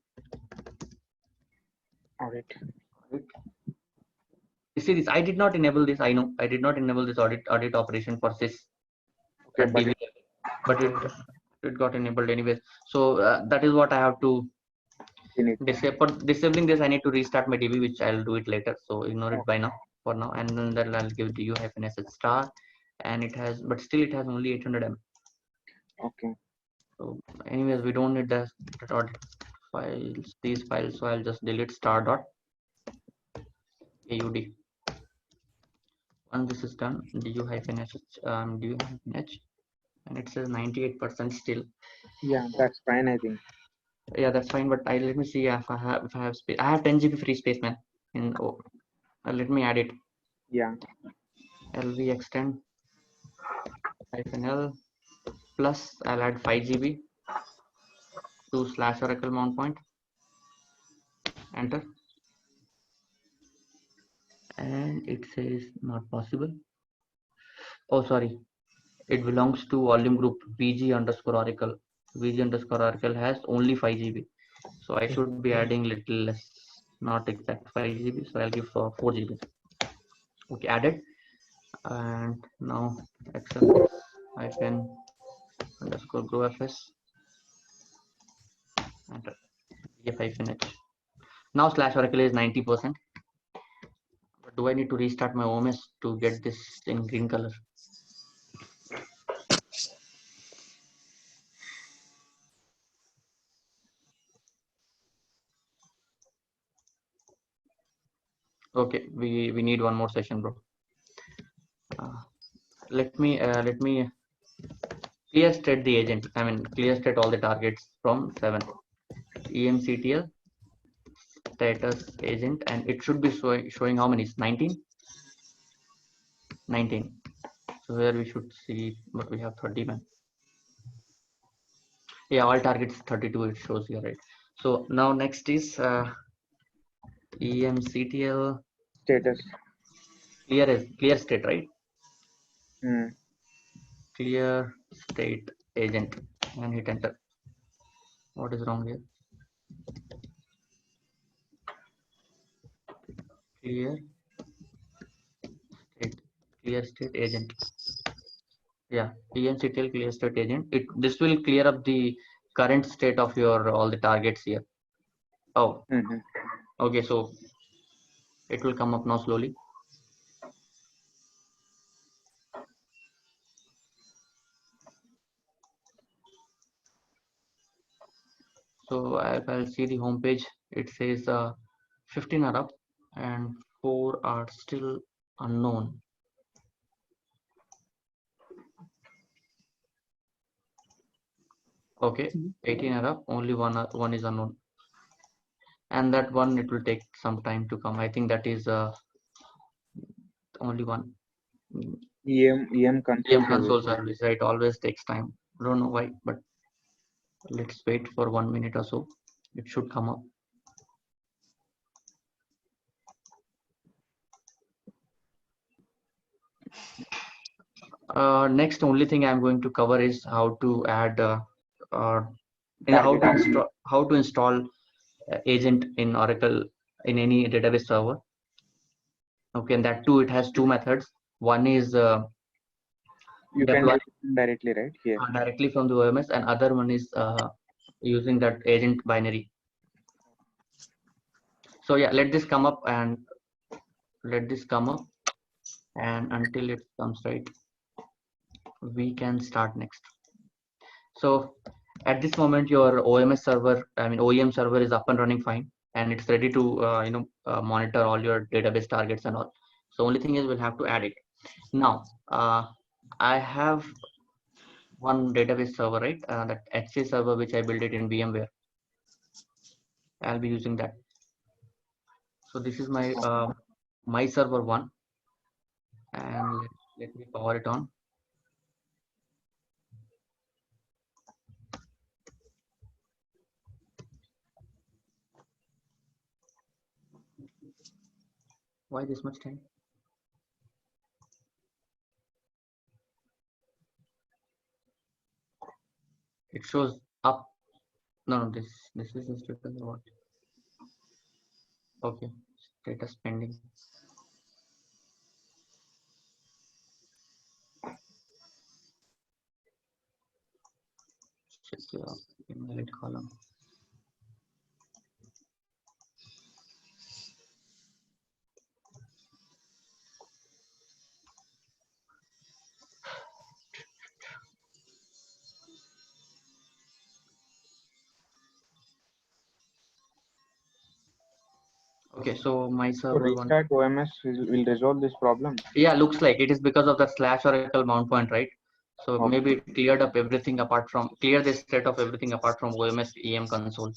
Audit. You see this, I did not enable this. I know I did not enable this audit operation for sys Okay, at DB, but it got enabled anyways. So that is what I have to disable. For disabling this, I need to restart my DB, which I'll do it later. So ignore it by now for now, and then I'll give du hyphen sh star, and it has, but still it has only 800 M. Okay. So anyways, we don't need the audit files, these files. So I'll just delete star dot aud. Once this is done, du hyphen h du hyphen h, and it says 98% still. Yeah, that's fine. I think. Yeah, that's fine. But let me see if I have space. I have 10 GB free space, man. In let me add it. Yeah. lv extend hyphen l plus I'll add 5 GB to slash oracle mount point. Enter. And it says not possible. Oh, sorry. It belongs to volume group vg underscore oracle. Vg underscore oracle has only 5 GB. So I should be adding little less, not exact 5 GB. So I'll give 4 GB. Okay, added. And now xfs hyphen underscore grow fs enter df hyphen h. Now slash oracle is 90%. But do I need to restart my OMS to get this in green color? Okay, we need one more session, bro. Let me clear state the agent. I mean clear state all the targets from 7 emctl status agent, and it should be showing how many? 19. So here we should see, but we have 30, man. Yeah, all targets 32 it shows here, right? So now next is emctl Status. clear state, right? Hmm. Clear state agent and hit enter. What is wrong here? Clear state, clear state agent. Yeah, emctl clear state agent. This will clear up the current state of your all the targets here. Oh, okay. So it will come up now slowly. So if I'll see the home page, it says 15 are up and 4 are still unknown. Okay, 18 are up, only one is unknown, and that one it will take some time to come. I think that is only one. EM console EM console service. service, right? Always takes time. I don't know why, but let's wait for 1 minute or so. It should come up. Next, only thing I'm going to cover is how to add Target. how to install agent in Oracle in any database server. Okay, and that too, it has two methods. One is You can do deploy it directly, right here. directly from the OMS, and other one is using that agent binary. So yeah, let this come up, and until it comes right, we can start next. So at this moment, your OMS server, I mean OEM server, is up and running fine, and it's ready to monitor all your database targets and all. So only thing is we'll have to add it. Now I have one database server, right? That HC server which I built it in VMware. I'll be using that. So this is my server one, and let me power it on. Why this much time? It shows up. No, this is the status of what? Okay, status pending. Check your invalid column. Okay, so my So server one. restart OMS will resolve this problem. Yeah, looks like it is because of the slash Oracle mount point, right? So Okay. maybe it cleared up everything apart from clear this state of everything apart from OMS EM console.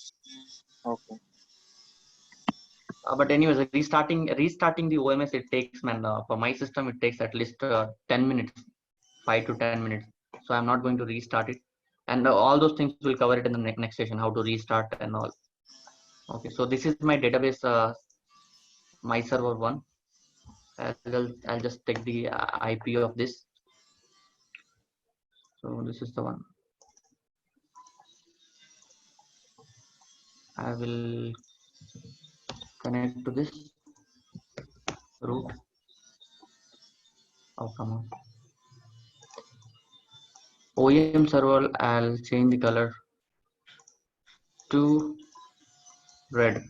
Okay. But anyways, restarting the OMS, it takes, man, for my system it takes at least 10 minutes, 5 to 10 minutes. So I'm not going to restart it, and all those things we'll cover it in the next session, how to restart and all. Okay, so this is my database, my server one. I'll just take the IP of this. So this is the one. I will connect to this root. Oh, come on. OEM server, I'll change the color to red.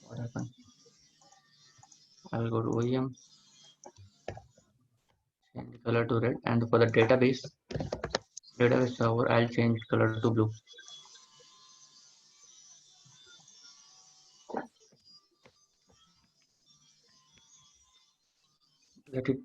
What happened? I'll go to OEM, change the color to red, and for the database server, I'll change color to blue. Let it.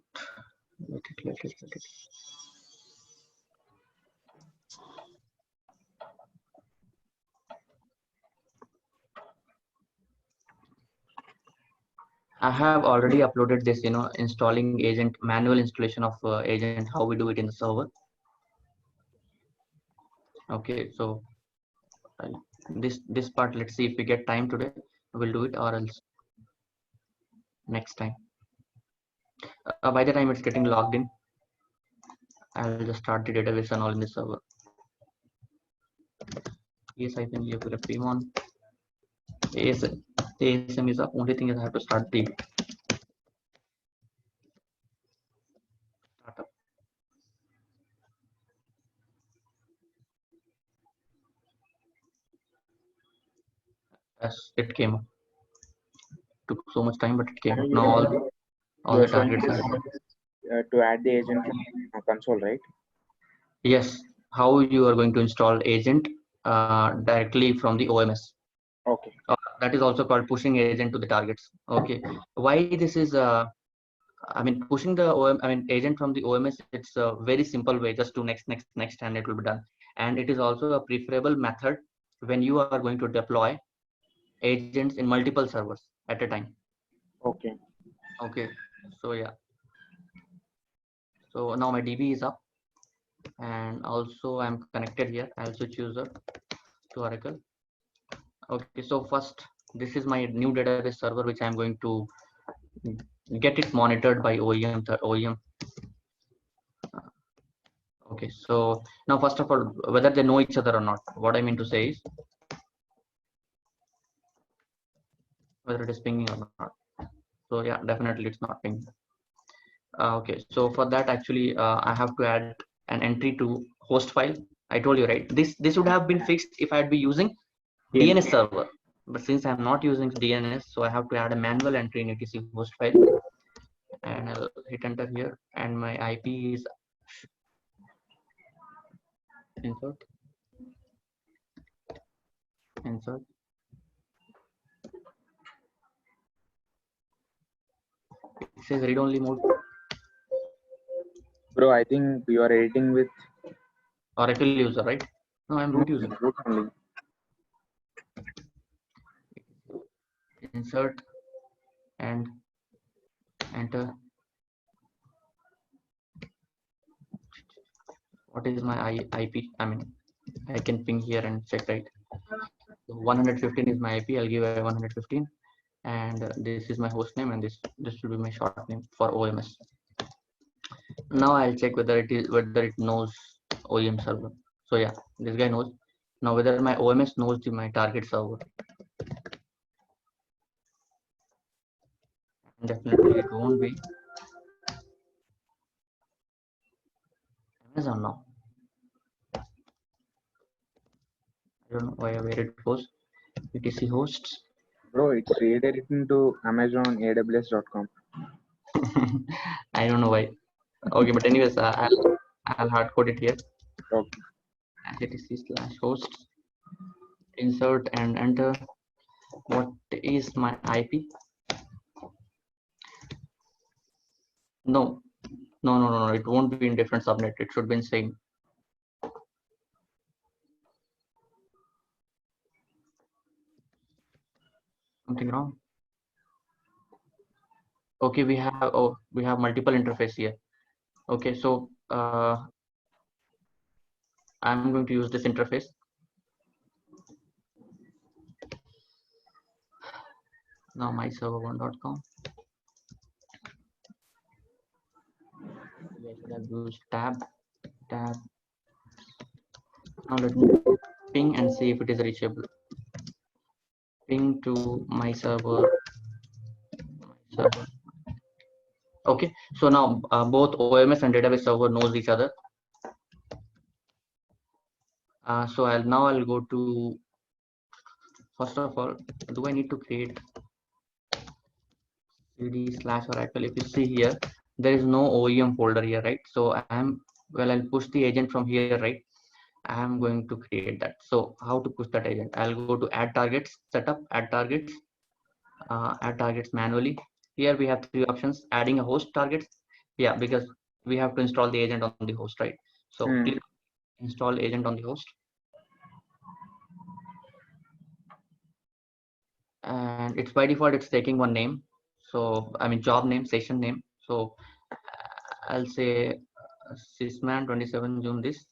I have already uploaded this, installing agent, manual installation of agent, how we do it in the server. Okay, so this part, let's see if we get time today, we'll do it, or else next time. By the time it's getting logged in, I'll just start the database and all in the server. Yes, I can give it a Pmon. ASM is up. Only thing is I have to start the startup. As it came up. Took so much time, but it came up. Now all You're the showing targets this are. to add the agent from console, right? Yes, how you are going to install agent directly from the OMS. Okay. That is also called pushing agent to the targets. Okay, why this is I mean, pushing the agent from the OMS, it's a very simple way. Just do next, and it will be done. And it is also a preferable method when you are going to deploy agents in multiple servers at a time. Okay. Okay, so yeah. So now my DB is up, and also I'm connected here. I'll switch user. to Oracle. Okay, so first, this is my new database server, which I'm going to get it monitored by OEM. OEM. Okay, so now first of all, whether they know each other or not. What I mean to say is whether it is pinging or not. So yeah, definitely it's not pinging. Okay, so for that actually I have to add an entry to host file. I told you, right? This would have been fixed if I'd be using DNS server, but since I'm not using DNS, so I have to add a manual entry in etc host file, and I'll hit enter here, and my IP is insert insert. It says read only mode. Bro, I think you are editing with Oracle user, right? No, I'm root user. root only. Insert and enter. What is my IP? I mean, I can ping here and check, right? So 115 is my IP. I'll give a 115, and this is my host name, and this will be my short name for OMS. Now I'll check whether it knows OEM server. So yeah, this guy knows. Now whether my OMS knows my target server. Definitely it won't be Amazon now. I don't know where it goes. etc hosts. Bro, it's redirecting to Amazon AWS.com. I don't know why. Okay, but anyways, I'll hard code it here. Okay. etc/hosts. Insert and enter. What is my IP? No, no. It won't be in different subnet. It should be in same. Something wrong. Okay, we have multiple interface here. Okay, so I'm going to use this interface. Now myserver1.com. I should have used tab. Now let me ping and see if it is reachable. Ping to my server. Okay, so now both OMS and database server knows each other. So I'll go to, first of all, do I need to create cd/oracle? If you see here, there is no OEM folder here, right? So I'll push the agent from here, right? I'm going to create that. So how to push that agent? I'll go to add targets, setup, add targets manually. Here we have three options: adding a host targets. Yeah, because we have to install the agent on the host, right? So click install agent on the host, and it's by default it's taking one name. So I mean job name, session name. So I'll say sysman 27 June this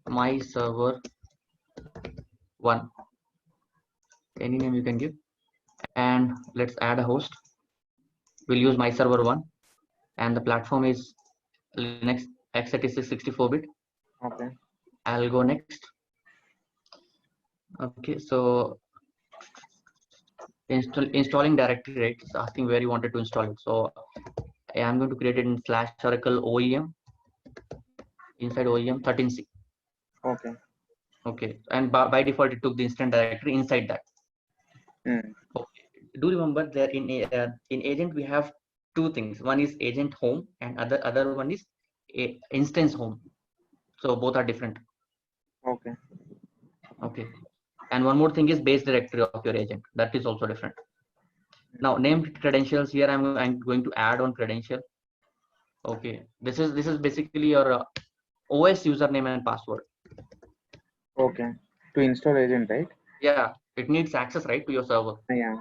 my server 1, any name you can give, and let's add a host. We'll use my server 1, and the platform is Linux x86 64-bit. Okay. I'll go next. Okay, so installing directory, right? It's asking where you wanted to install it. So I'm going to create it in /oracle OEM, inside OEM 13C. Okay. Okay, and by default it took the instant directory inside that. Okay. Do remember that in agent we have two things. One is agent home, and other one is instance home. So both are different. Okay. Okay, and one more thing is base directory of your agent. That is also different. Now named credentials, here I'm going to add on credential. Okay, this is basically your OS username and password. Okay. To install agent, right? Yeah, it needs access, right, to your server. Yeah.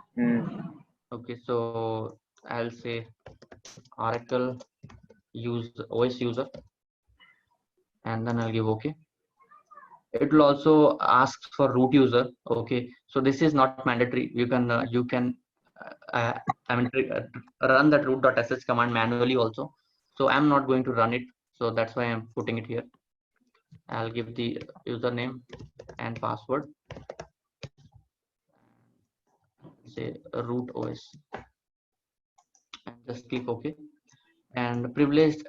Okay, so I'll say Oracle OS user, and then I'll give OK. It will also ask for root user. Okay, so this is not mandatory. You can I mean run that root.sh command manually also. So I'm not going to run it. So that's why I'm putting it here. I'll give the username and password. Say root OS and just click OK. And privileged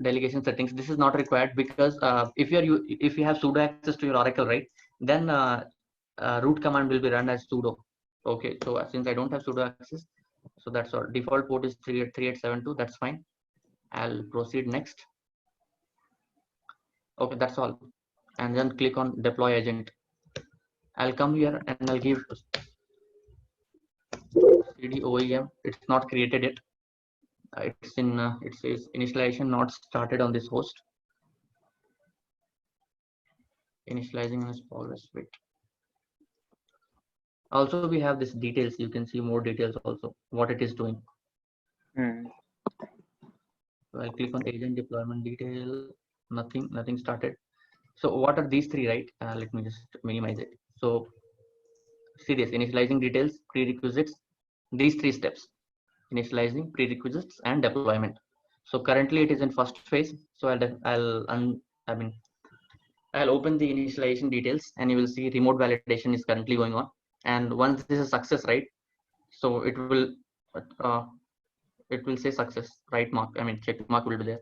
delegation settings. This is not required because if you have sudo access to your Oracle, right? Then root command will be run as sudo. Okay, so since I don't have sudo access, so that's all. Default port is 3872. That's fine. I'll proceed next. Okay, that's all. And then click on deploy agent. I'll come here and I'll give cd OEM. It's not created yet. It says initialization not started on this host. Initializing is always wait. Also, we have this details. You can see more details also what it is doing. So I'll click on agent deployment detail. Nothing started. So what are these three, right? Let me just minimize it. So see this initializing details, prerequisites, these three steps: initializing, prerequisites, and deployment. So currently it is in first phase. So I'll open the initialization details, and you will see remote validation is currently going on. And once this is success, right? So uh, it will say success, right mark. I mean, check mark will be there.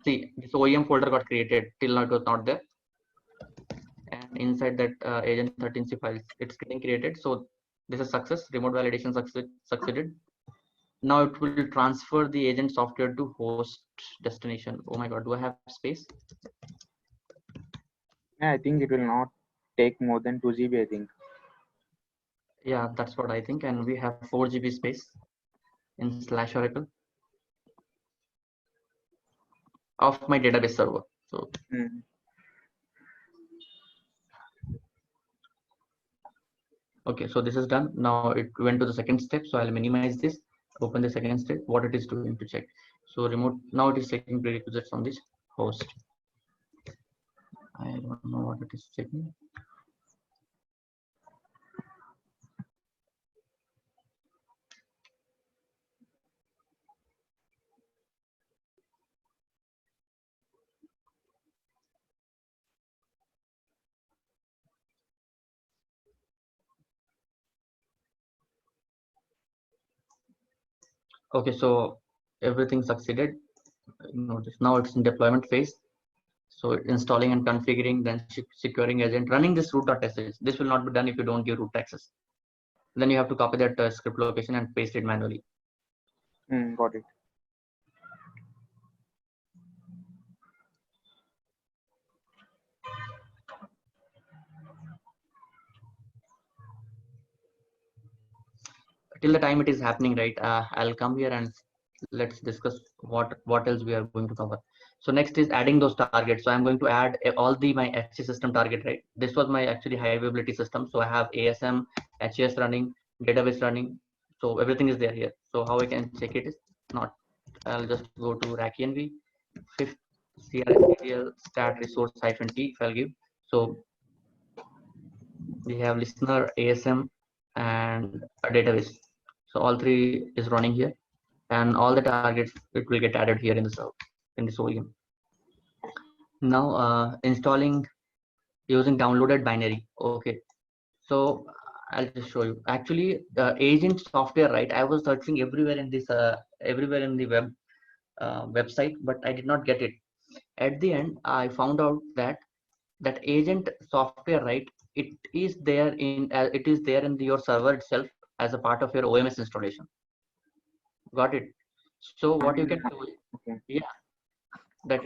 See, this OEM folder got created. Till now it was not there. And inside that agent 13c files, it's getting created. So this is success. Remote validation succeeded. Now it will transfer the agent software to host destination. Oh my God, do I have space? Yeah, I think it will not take more than 2 GB, I think. Yeah, that's what I think. And we have 4 GB space in /Oracle of my database server. So okay, so this is done. Now it went to the second step. So I'll minimize this, open the second step, what it is doing to check. So remote, now it is checking prerequisites on this host. I don't know what it is checking. Okay, so everything succeeded. Notice now it's in deployment phase. So installing and configuring, then securing agent, running this root.sh. This will not be done if you don't give root access. Then you have to copy that script location and paste it manually. Got it. Till the time it is happening, right? I'll come here and let's discuss what else we are going to cover. So next is adding those targets. So I'm going to add all the my HC system target, right? This was my actually high availability system. So I have ASM, HAS running, database running. So everything is there here. So how I can check it is not. I'll just go to RackNV, fifth CRSTL stat resource -t if I'll give. So we have listener, ASM, and a database. So all three is running here, and all the targets it will get added here in this OEM. Now installing using downloaded binary. Okay, so I'll just show you. Actually, the agent software, right? I was searching everywhere in this everywhere in the website, but I did not get it. At the end, I found out that agent software, right? It is there in your server itself as a part of your OMS installation. Got it? So what you can do, yeah, that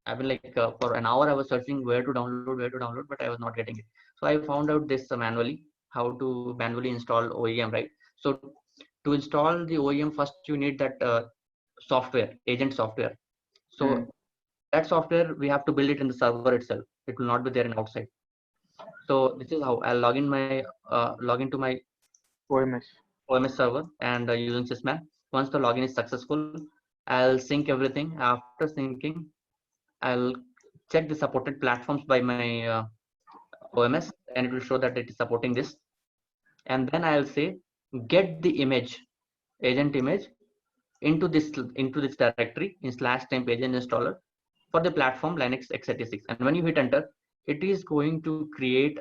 I mean, like for an hour I was searching where to download, but I was not getting it. So I found out this manually, how to manually install OEM, right? So to install the OEM, first you need that software, agent software. So that software we have to build it in the server itself. It will not be there in outside. So this is how I'll log into my OMS server and using sysman. Once the login is successful, I'll sync everything. After syncing, I'll check the supported platforms by my OMS, and it will show that it is supporting this. And then I'll say get the image, agent image into this directory in /temp agent installer for the platform Linux x86. And when you hit enter, it is going to create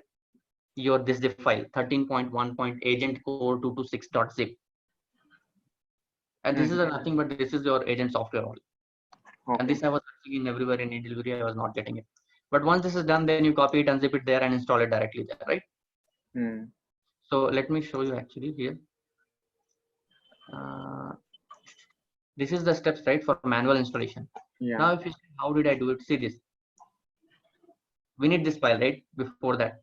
your this zip file 13.1.agent core 226.zip. And this is nothing but this is your agent software only. Okay. And this I was searching in everywhere in delivery, I was not getting it. But once this is done, then you copy it, unzip it there, and install it directly there, right? So let me show you actually here. This is the steps, right, for manual installation. Yeah. Now, if you see how did I do it, see this. We need this file, right? Before that,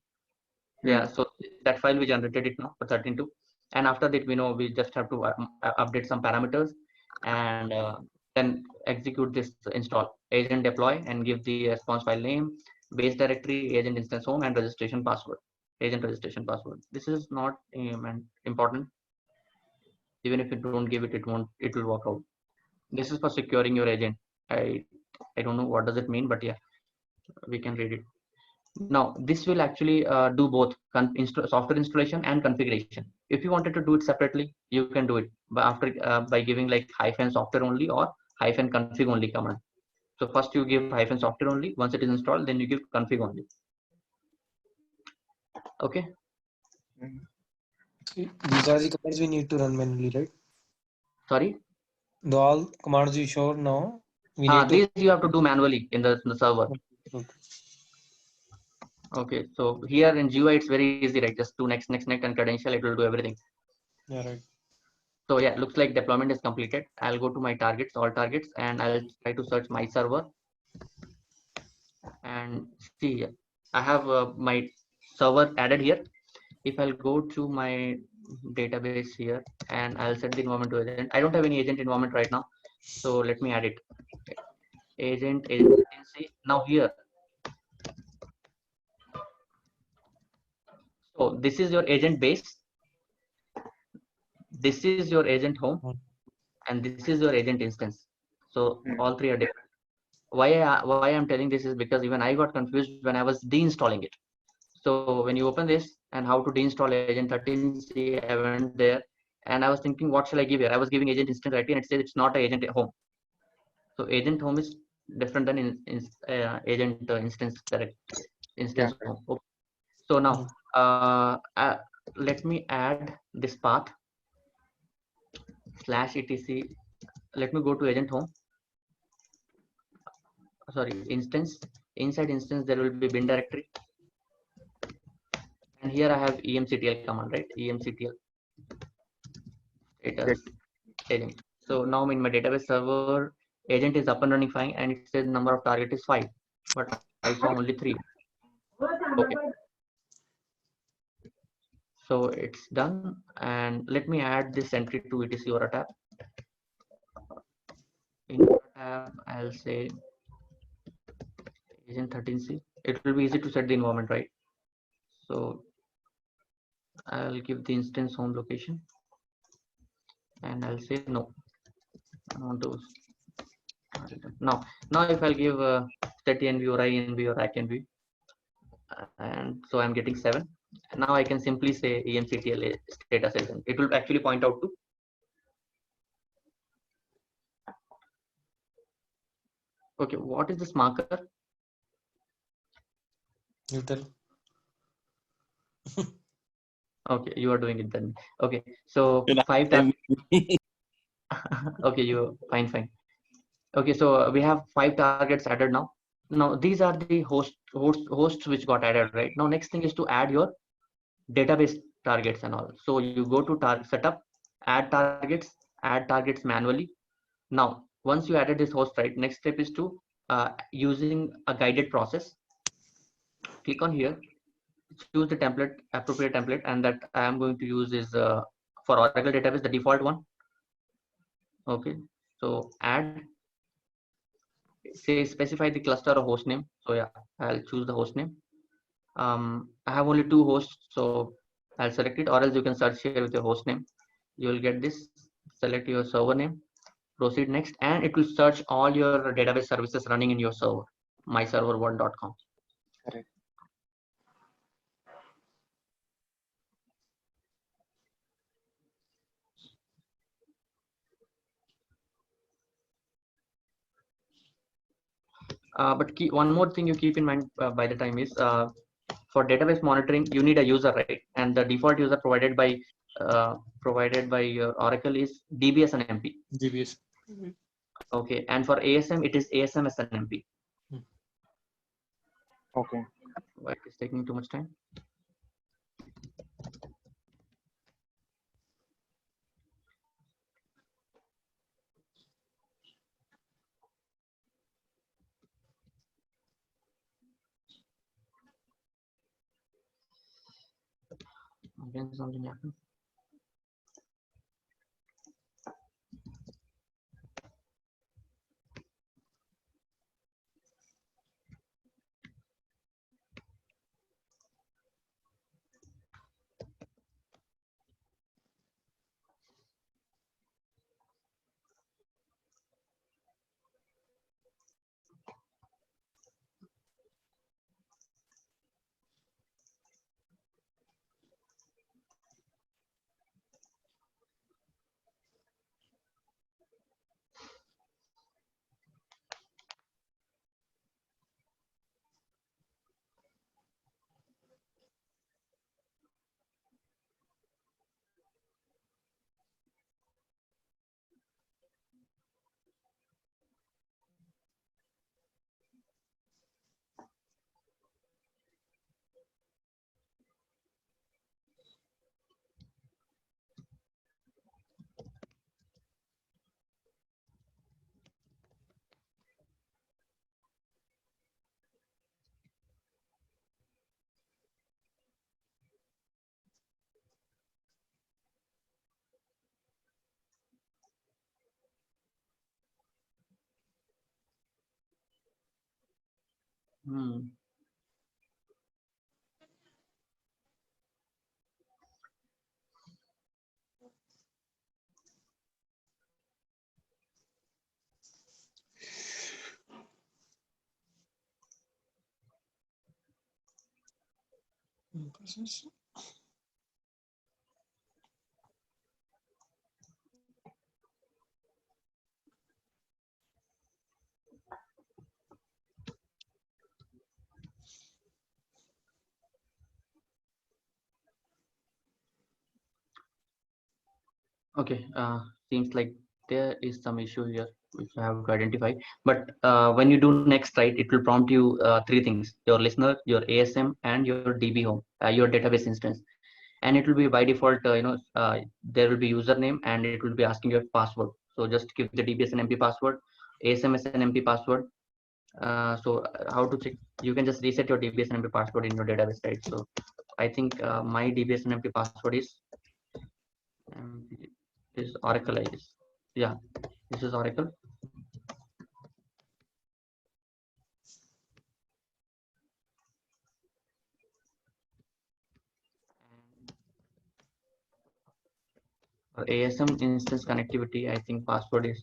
yeah. So that file we generated it now for 13.2, and after that we know we just have to update some parameters, and then execute this install agent deploy and give the response file name, base directory, agent instance home, and registration password, agent registration password. This is not important. Even if you don't give it, it will work out. This is for securing your agent. I don't know what does it mean, but yeah, we can read it. Now this will actually do both software installation and configuration. If you wanted to do it separately, you can do it by giving like -software only or -config only command. So first you give -software only. Once it is installed, then you give config only. Okay. These are the commands we need to run manually, right? Sorry. The all commands you showed now. We need these you have to do manually in the server. Okay. Okay. So here in GUI it's very easy, right? Just do next and credential. It will do everything. Yeah, right. So yeah, looks like deployment is completed. I'll go to my targets, all targets, and I'll try to search my server. And see here, I have my server added here. If I'll go to my database here and I'll set the environment to agent. I don't have any agent environment right now. So let me add it. Agent agency. Now here. So this is your agent base. This is your agent home. And this is your agent instance. So all three are different. Why I'm telling this is because even I got confused when I was deinstalling it. So when you open this and how to deinstall agent 13c, I went there and I was thinking, what shall I give here? I was giving agent instance IT and it says it's not a agent home. So agent home is different than agent instance direct instance home. Okay. So now let me add this path /etc. Let me go to agent home. Sorry, instance. Inside instance there will be bin directory. And here I have emctl command, right? Emctl status agent. So now in my database server, agent is up and running fine, and it says number of target is 5, but I saw only 3. Okay. So it's done, and let me add this entry to etc Aura tab. In Aura tab, I'll say agent 13c. It will be easy to set the environment, right? So I'll give the instance home location, and I'll say no. I want those. Now if I'll give set env or inv or rack-env, and so I'm getting 7. Now I can simply say emctl status agent. It will actually point out to. Okay, what is this marker? You tell. Okay, you are doing it then. Okay, so 5 targets. Okay, you fine. Okay, so we have 5 targets added now. Now these are the hosts which got added, right? Now next thing is to add your database targets and all. So you go to setup, add targets manually. Now once you added this host, right, next step is to using a guided process. Click on here, choose the template, appropriate template, and that I am going to use is for Oracle database, the default one. Okay, so add, say specify the cluster or host name. So yeah, I'll choose the host name. I have only 2 hosts, so I'll select it, or else you can search here with your host name. You will get this. Select your server name, proceed next, and it will search all your database services running in your server. myserver1.com. Correct. But one more thing you keep in mind by the time is for database monitoring, you need a user, right? And the default user provided by your Oracle is DBS and MP. GBS. Okay, and for ASM, it is ASMS and MP. Okay. Why it is taking too much time? Again, something happened. Hmm. Okay, seems like there is some issue here which I have to identify. But when you do next, right, it will prompt you three things: your listener, your ASM, and your DB home, your database instance. And it will be by default, there will be username and it will be asking your password. So just give the DBS and MP password, ASMS and MP password. How to check? You can just reset your DBS and MP password in your database, right? So I think my DBS and MP password is Oracle, I guess. Yeah, this is Oracle. For ASM instance connectivity, I think password is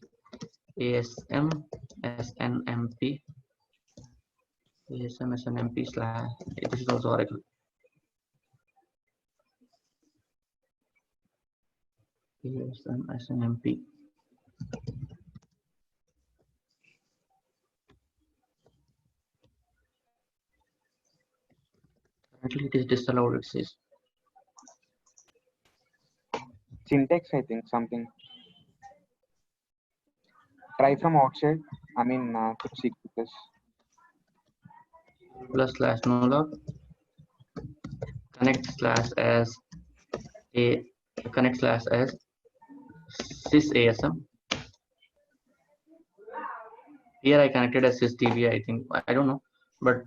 ASM SNMP ASM SNMP slash. This is also Oracle. ASM SNMP. Currently, it is disallowed. It says. Syntax, I think something. Try from outside. I mean, through secrets. Plus slash no log connect slash as a connect slash as sys ASM. Here I connected as sysdb. I think I don't know, but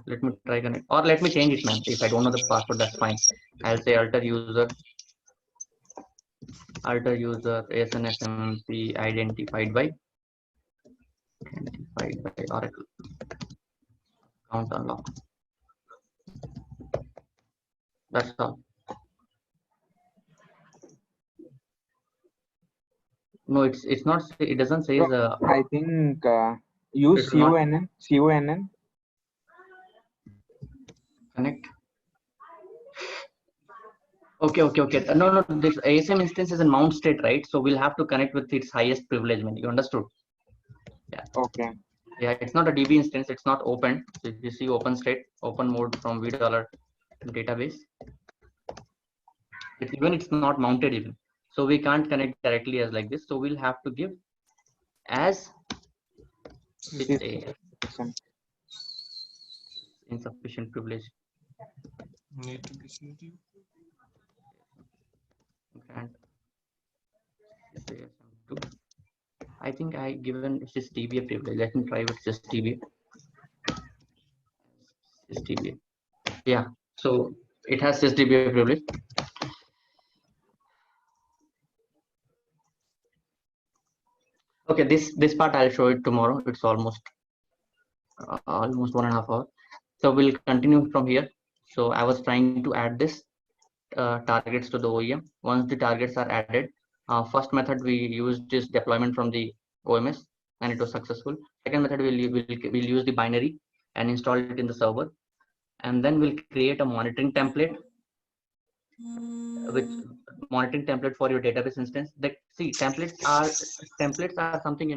let me try connect or let me change it, man. If I don't know the password, that's fine. I'll say alter user ASNSMP identified by Oracle count unlock. That's all. No, it's not. It doesn't say So the. I think Use It will not CONN. connect. Okay. No. This ASM instance is in mount state, right? So we'll have to connect with its highest privilegement. You understood? Yeah. Okay. Yeah. It's not a DB instance. It's not open. So if you see open state, open mode from $v database, it's not mounted even. So we can't connect directly as like this. So we'll have to give as with a System. insufficient privilege. Need to be selected. Grant ASM2. I think I given sys DB a privilege. Let me try with sys DB. Sys DB. Yeah. So it has sys DB a privilege. Okay, this part I'll show it tomorrow. It's almost 1.5 hours. So we'll continue from here. So I was trying to add this targets to the OEM. Once the targets are added, first method we used is deployment from the OMS, and it was successful. Second method we'll use the binary and install it in the server, and then we'll create a monitoring template, which monitoring template for your database instance. Like, see, templates are something,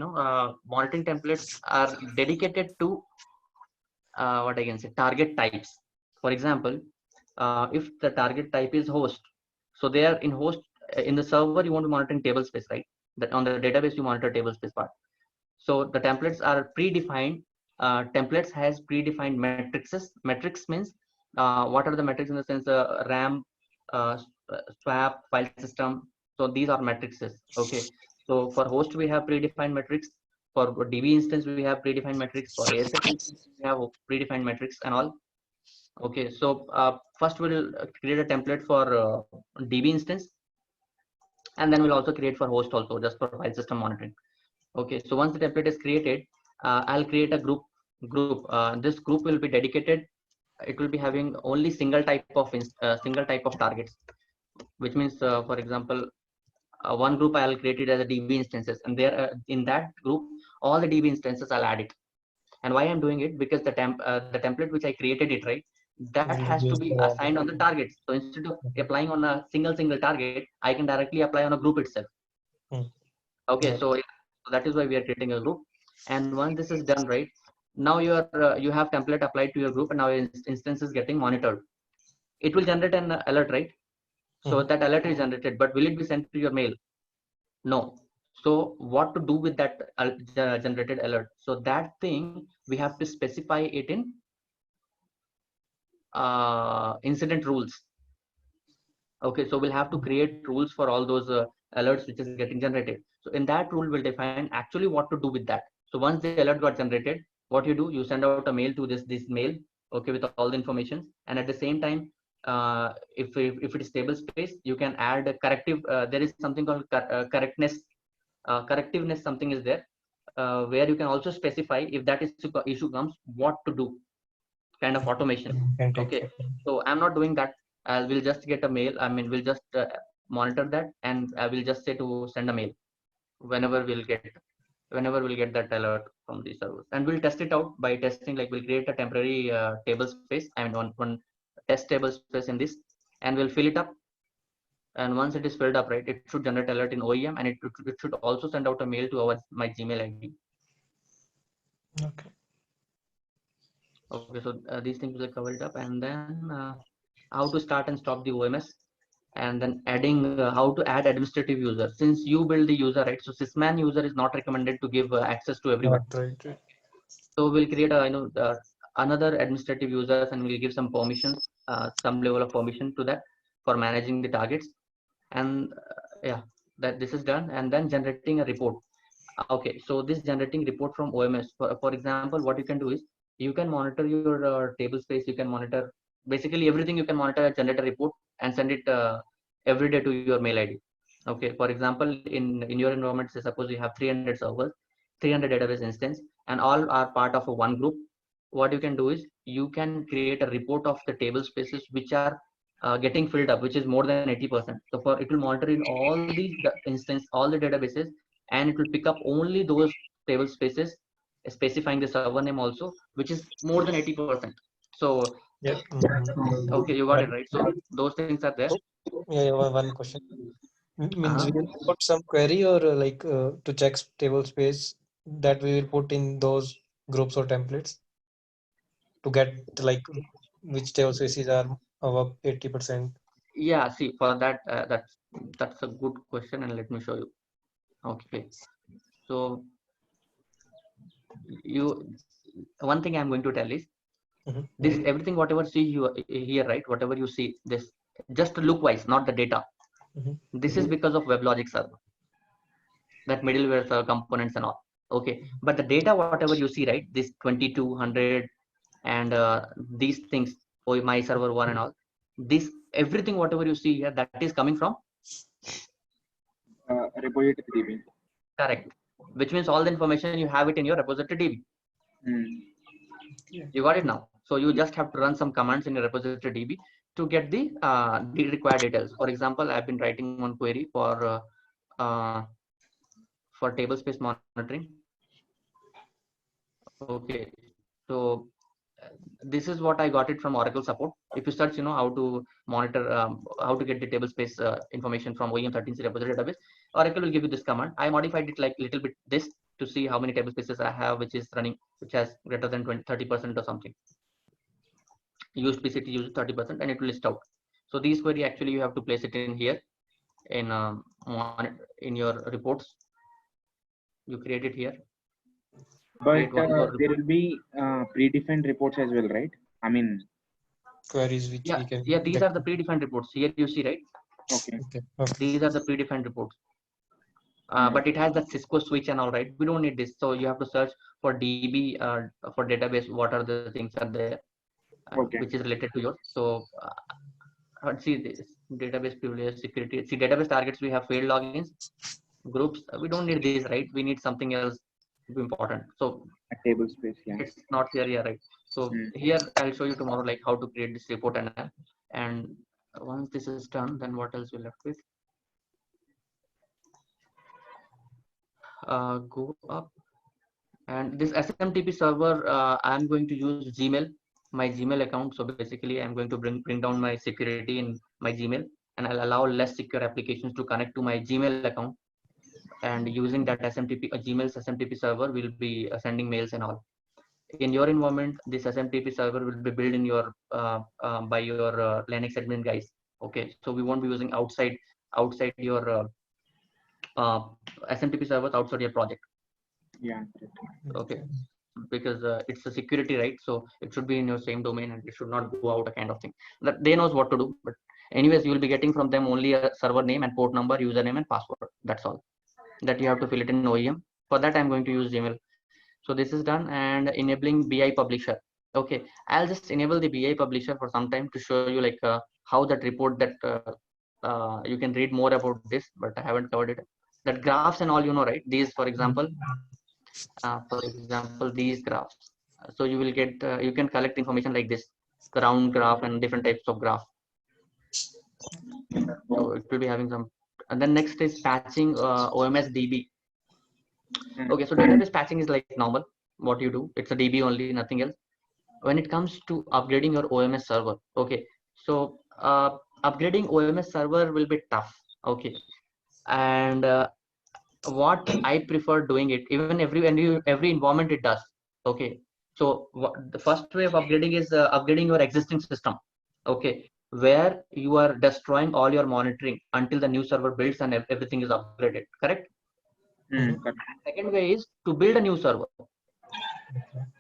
monitoring templates are dedicated to what I can say, target types. For example, if the target type is host, so they are in host in the server you want to monitor in table space, right? That on the database you monitor table space part. So the templates are predefined. Templates has predefined matrices. Metrics means what are the metrics in the sense RAM, swap, file system. So these are matrices. Okay. So for host we have predefined metrics. For DB instance we have predefined metrics. For ASM instance we have predefined metrics and all. Okay. So first we'll create a template for DB instance, and then we'll also create for host also, just for file system monitoring. Okay, so once the template is created, I'll create a group. This group will be dedicated. It will be having only single type of targets, which means, for example, one group I'll create it as a DB instances, and there in that group, all the DB instances I'll add it. And why I'm doing it, because the template which I created it, right, that Will has be to used be for all the assigned on the targets. So instead of applying on a single target, I can directly apply on a group itself. Hmm. Okay, Got so that is why we are creating a group. And once this is done, right, now you have template applied to your group, and now your instance is getting monitored. It will generate an alert, right? So Mhm. that alert is generated, but will it be sent to your mail? No. So what to do with that generated alert? So that thing we have to specify it in incident rules. Okay, so we'll have to create rules for all those alerts which is getting generated. So in that rule will define actually what to do with that. So once the alert got generated, what you do, you send out a mail to this mail, okay, with all the information. And at the same time, if it is table space, you can add a corrective. There is something called correctiveness. Something is there where you can also specify if that issue comes, what to do, kind of automation. Can take Okay, care. so I'm not doing that. We'll just get a mail. I mean, we'll just monitor that, and I will just say to send a mail whenever we'll get that alert from the servers, and we'll test it out by testing. Like, we'll create a temporary table space. I mean, one test table space in this, and we'll fill it up. And once it is filled up, right, it should generate alert in OEM, and it should also send out a mail to my Gmail ID. Okay. Okay, so these things will cover it up, and then how to start and stop the OMS, and then adding how to add administrative user. Since you build the user, right, so sysman user is not recommended to give access to everyone. Right. So we'll create a another administrative users, and we'll give some permissions, some level of permission to that for managing the targets. And yeah, that this is done, and then generating a report. Okay, so this generating report from OMS, for example, what you can do is you can monitor your table space. You can monitor basically everything. You can monitor, generate a report, and send it every day to your mail ID. Okay, for example, in your environment, say suppose you have 300 servers, 300 database instance, and all are part of a one group. What you can do is you can create a report of the table spaces which are getting filled up, which is more than 80%. So for it will monitor in all these instance, all the databases, and it will pick up only those table spaces specifying the server name also, which is more than 80%. So Yeah. okay, you got it right. So those things are there. So, yeah, one question. Means Uh-huh. we will put some query or to check table space that we will put in those groups or templates to get like which table spaces are above 80%. Yeah, see, for that, that's a good question, and let me show you. Okay, so you one thing I'm going to tell is this: Mhm. everything whatever see you here, right? Whatever you see, this just look wise, not the data. Mhm. This is because of WebLogic server, that middleware components and all. Okay, but the data whatever you see, right? This 2200 and these things, oh, my server one and all. This everything whatever you see here, that is coming from repository DB. correct, which means all the information you have it in your repository DB. Mm. You got it now. So you just have to run some commands in your repository DB to get the required details. For example, I've been writing one query uh, for table space monitoring. Okay, so this is what I got it from Oracle support. If you search, how to monitor, how to get the table space information from OEM 13c repository database, Oracle will give you this command. I modified it like little bit this to see how many table spaces I have, which is running, which has greater than 30% or something. Used PCT used 30%, and it will list out. So these query actually you have to place it in here in your reports. You create it here. But Create one more there report. will be predefined reports as well, right? I mean, Queries which we Yeah, can yeah. These get. are the predefined reports. Here you see, right? okay. Okay. Okay. These are the predefined reports. Mm. But it has that Cisco switch and all, right? We don't need this. So you have to search for DB for database. What are the things are there, which Okay. is related to yours. So see this database privilege security. See database targets. We have failed logins groups. We don't need these, right? We need something else to be important. So A table space, yeah. it's not here, yeah, right? So Mm. here I'll show you tomorrow like how to create this report and once this is done, then what else we're left with? Go up. And this SMTP server, I'm going to use Gmail, my Gmail account. So basically, I'm going to bring down my security in my Gmail, and I'll allow less secure applications to connect to my Gmail account. And using that SMTP, Gmail's SMTP server will be sending mails and all. In your environment, this SMTP server will be built in your by your Linux admin guys. Okay, so we won't be using outside your uh, SMTP servers outside your project. Yeah. Okay, because it's a security, right? So it should be in your same domain and it should not go out, a kind of thing that they knows what to do. But anyways, you will be getting from them only a server name and port number, username and password. That's all that you have to fill it in OEM. For that, I'm going to use Gmail. So this is done, and enabling BI publisher. Okay, I'll just enable the BI publisher for some time to show you like how that report that you can read more about this, but I haven't covered it. That graphs and all, right? These, for example, these graphs. So you will get, you can collect information like this, the round graph and different types of graph. So it will be having some. And then next is patching OMS DB. Mm. Okay, so database patching is like normal. What you do, it's a DB only, nothing else. When it comes to upgrading your OMS server, okay, so upgrading OMS server will be tough. Okay, and what I prefer doing it, even every environment it does. Okay, so the first way of upgrading is upgrading your existing system. Okay, where you are destroying all your monitoring until the new server builds and everything is upgraded. Correct. Mm. Mhm. Correct. Second way is to build a new server.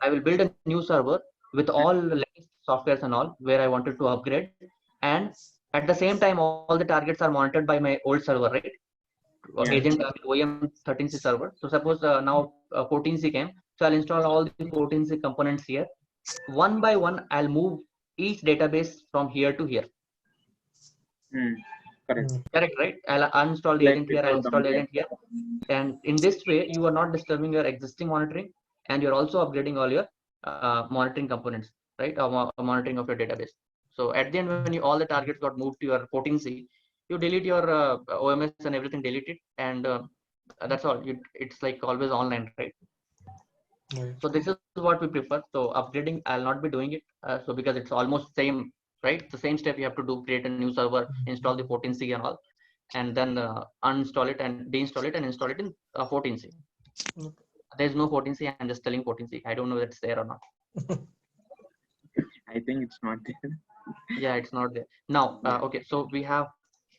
I will build a new server with all the latest softwares and all where I wanted to upgrade. And at the same time, all the targets are monitored by my old server, right? Yeah. Agent OEM 13c server. So suppose now 14c came. So I'll install all the 14c components here. One by one, I'll move each database from here to here. Mm. Correct. Correct, right? I'll uninstall the Like agent here. I'll before install the downgrade. agent here. And in this way, you are not disturbing your existing monitoring, and you're also upgrading all your monitoring components, right? Monitoring of your database. So at the end, when all the targets got moved to your 14c, you delete your OMS and everything, delete it, and that's all. It's like always online, right? Right. So this is what we prefer. So upgrading, I'll not be doing it. So because it's almost same, right? The same step you have to do: create a new server, install the 14c and all, and then uninstall it and deinstall it and install it in 14c. Okay. There's no 14c. I'm just telling 14c. I don't know if it's there or not. I think it's not there. Yeah, it's not there now. Yeah. Okay, so we have.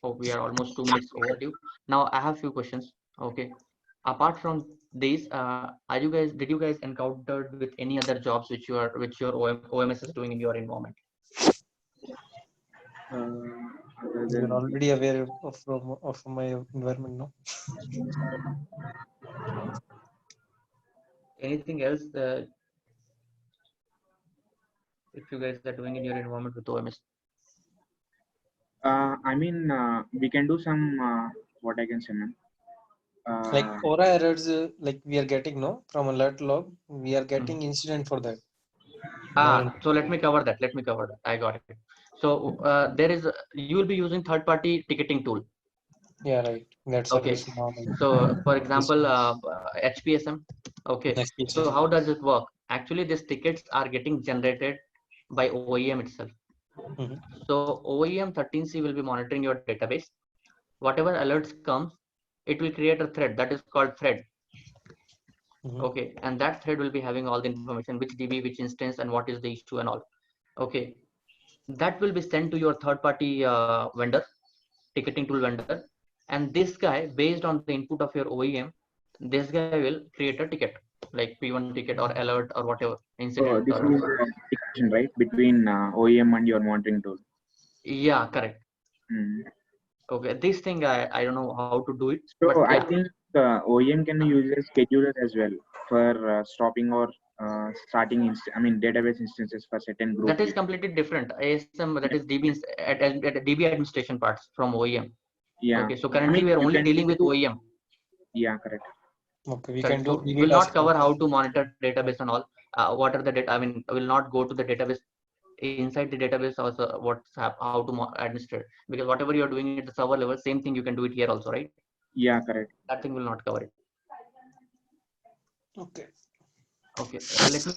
Oh, we are almost 2 minutes overdue. Now I have few questions. Okay, apart from these, are you guys? Did you guys encountered with any other jobs which your OMS is doing in your environment? Other You're than already aware of my environment, no? Anything else if you guys are doing in your environment with OMS? I mean, we can do some what I can say, man. Like Uh, Aura errors, like we are getting no from alert log, we are getting Mhm. incident for that. Not in, So let me cover that. Let me cover that. I got it. So there is you will be using third-party ticketing tool. yeah, right. That Okay. service now, like So for this example, one. HPSM. Okay. Next So page. how does it work? Actually, these tickets are getting generated by OEM itself. Mm-hmm. So OEM 13C will be monitoring your database. Whatever alerts comes, it will create a thread that is called thread. Mm-hmm. Okay, and that thread will be having all the information, which DB, which instance, and what is the issue and all. Okay, that will be sent to your third-party vendor, ticketing tool vendor, and this guy, based on the input of your OEM, this guy will create a ticket like P1 ticket or alert or whatever so incident this or is integration, right, between OEM and your monitoring tool. yeah, correct. Mm. Okay, this thing I don't know how to do it, So but I yeah, think OEM can use a scheduler as well for stopping or starting I mean database instances for certain group that is users. completely different. ASM, that Yeah. is DB at DB administration parts from OEM. Yeah. Okay, so I currently mean we are you only can dealing with do. OEM. Yeah, correct. Okay, we can Correct. do So DB we'll not tasking. cover how to monitor database and all. What are the data? I mean, we'll not go to the database inside the database also. How to administrate, because whatever you're doing at the server level, same thing you can do it here also, right? Yeah, correct. That thing will not cover it. Okay. Okay, let me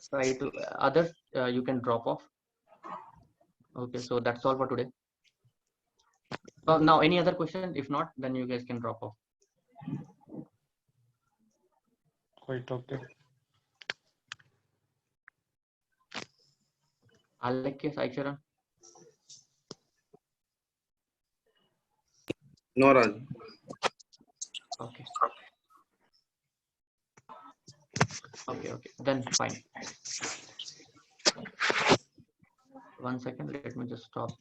try to others. You can drop off. Okay, so that's all for today. Now, any other question? If not, then you guys can drop off. Quite okay. Alekya, Saicharan. No, Raj. Okay. Okay. Then fine. 1 second. Let me just stop.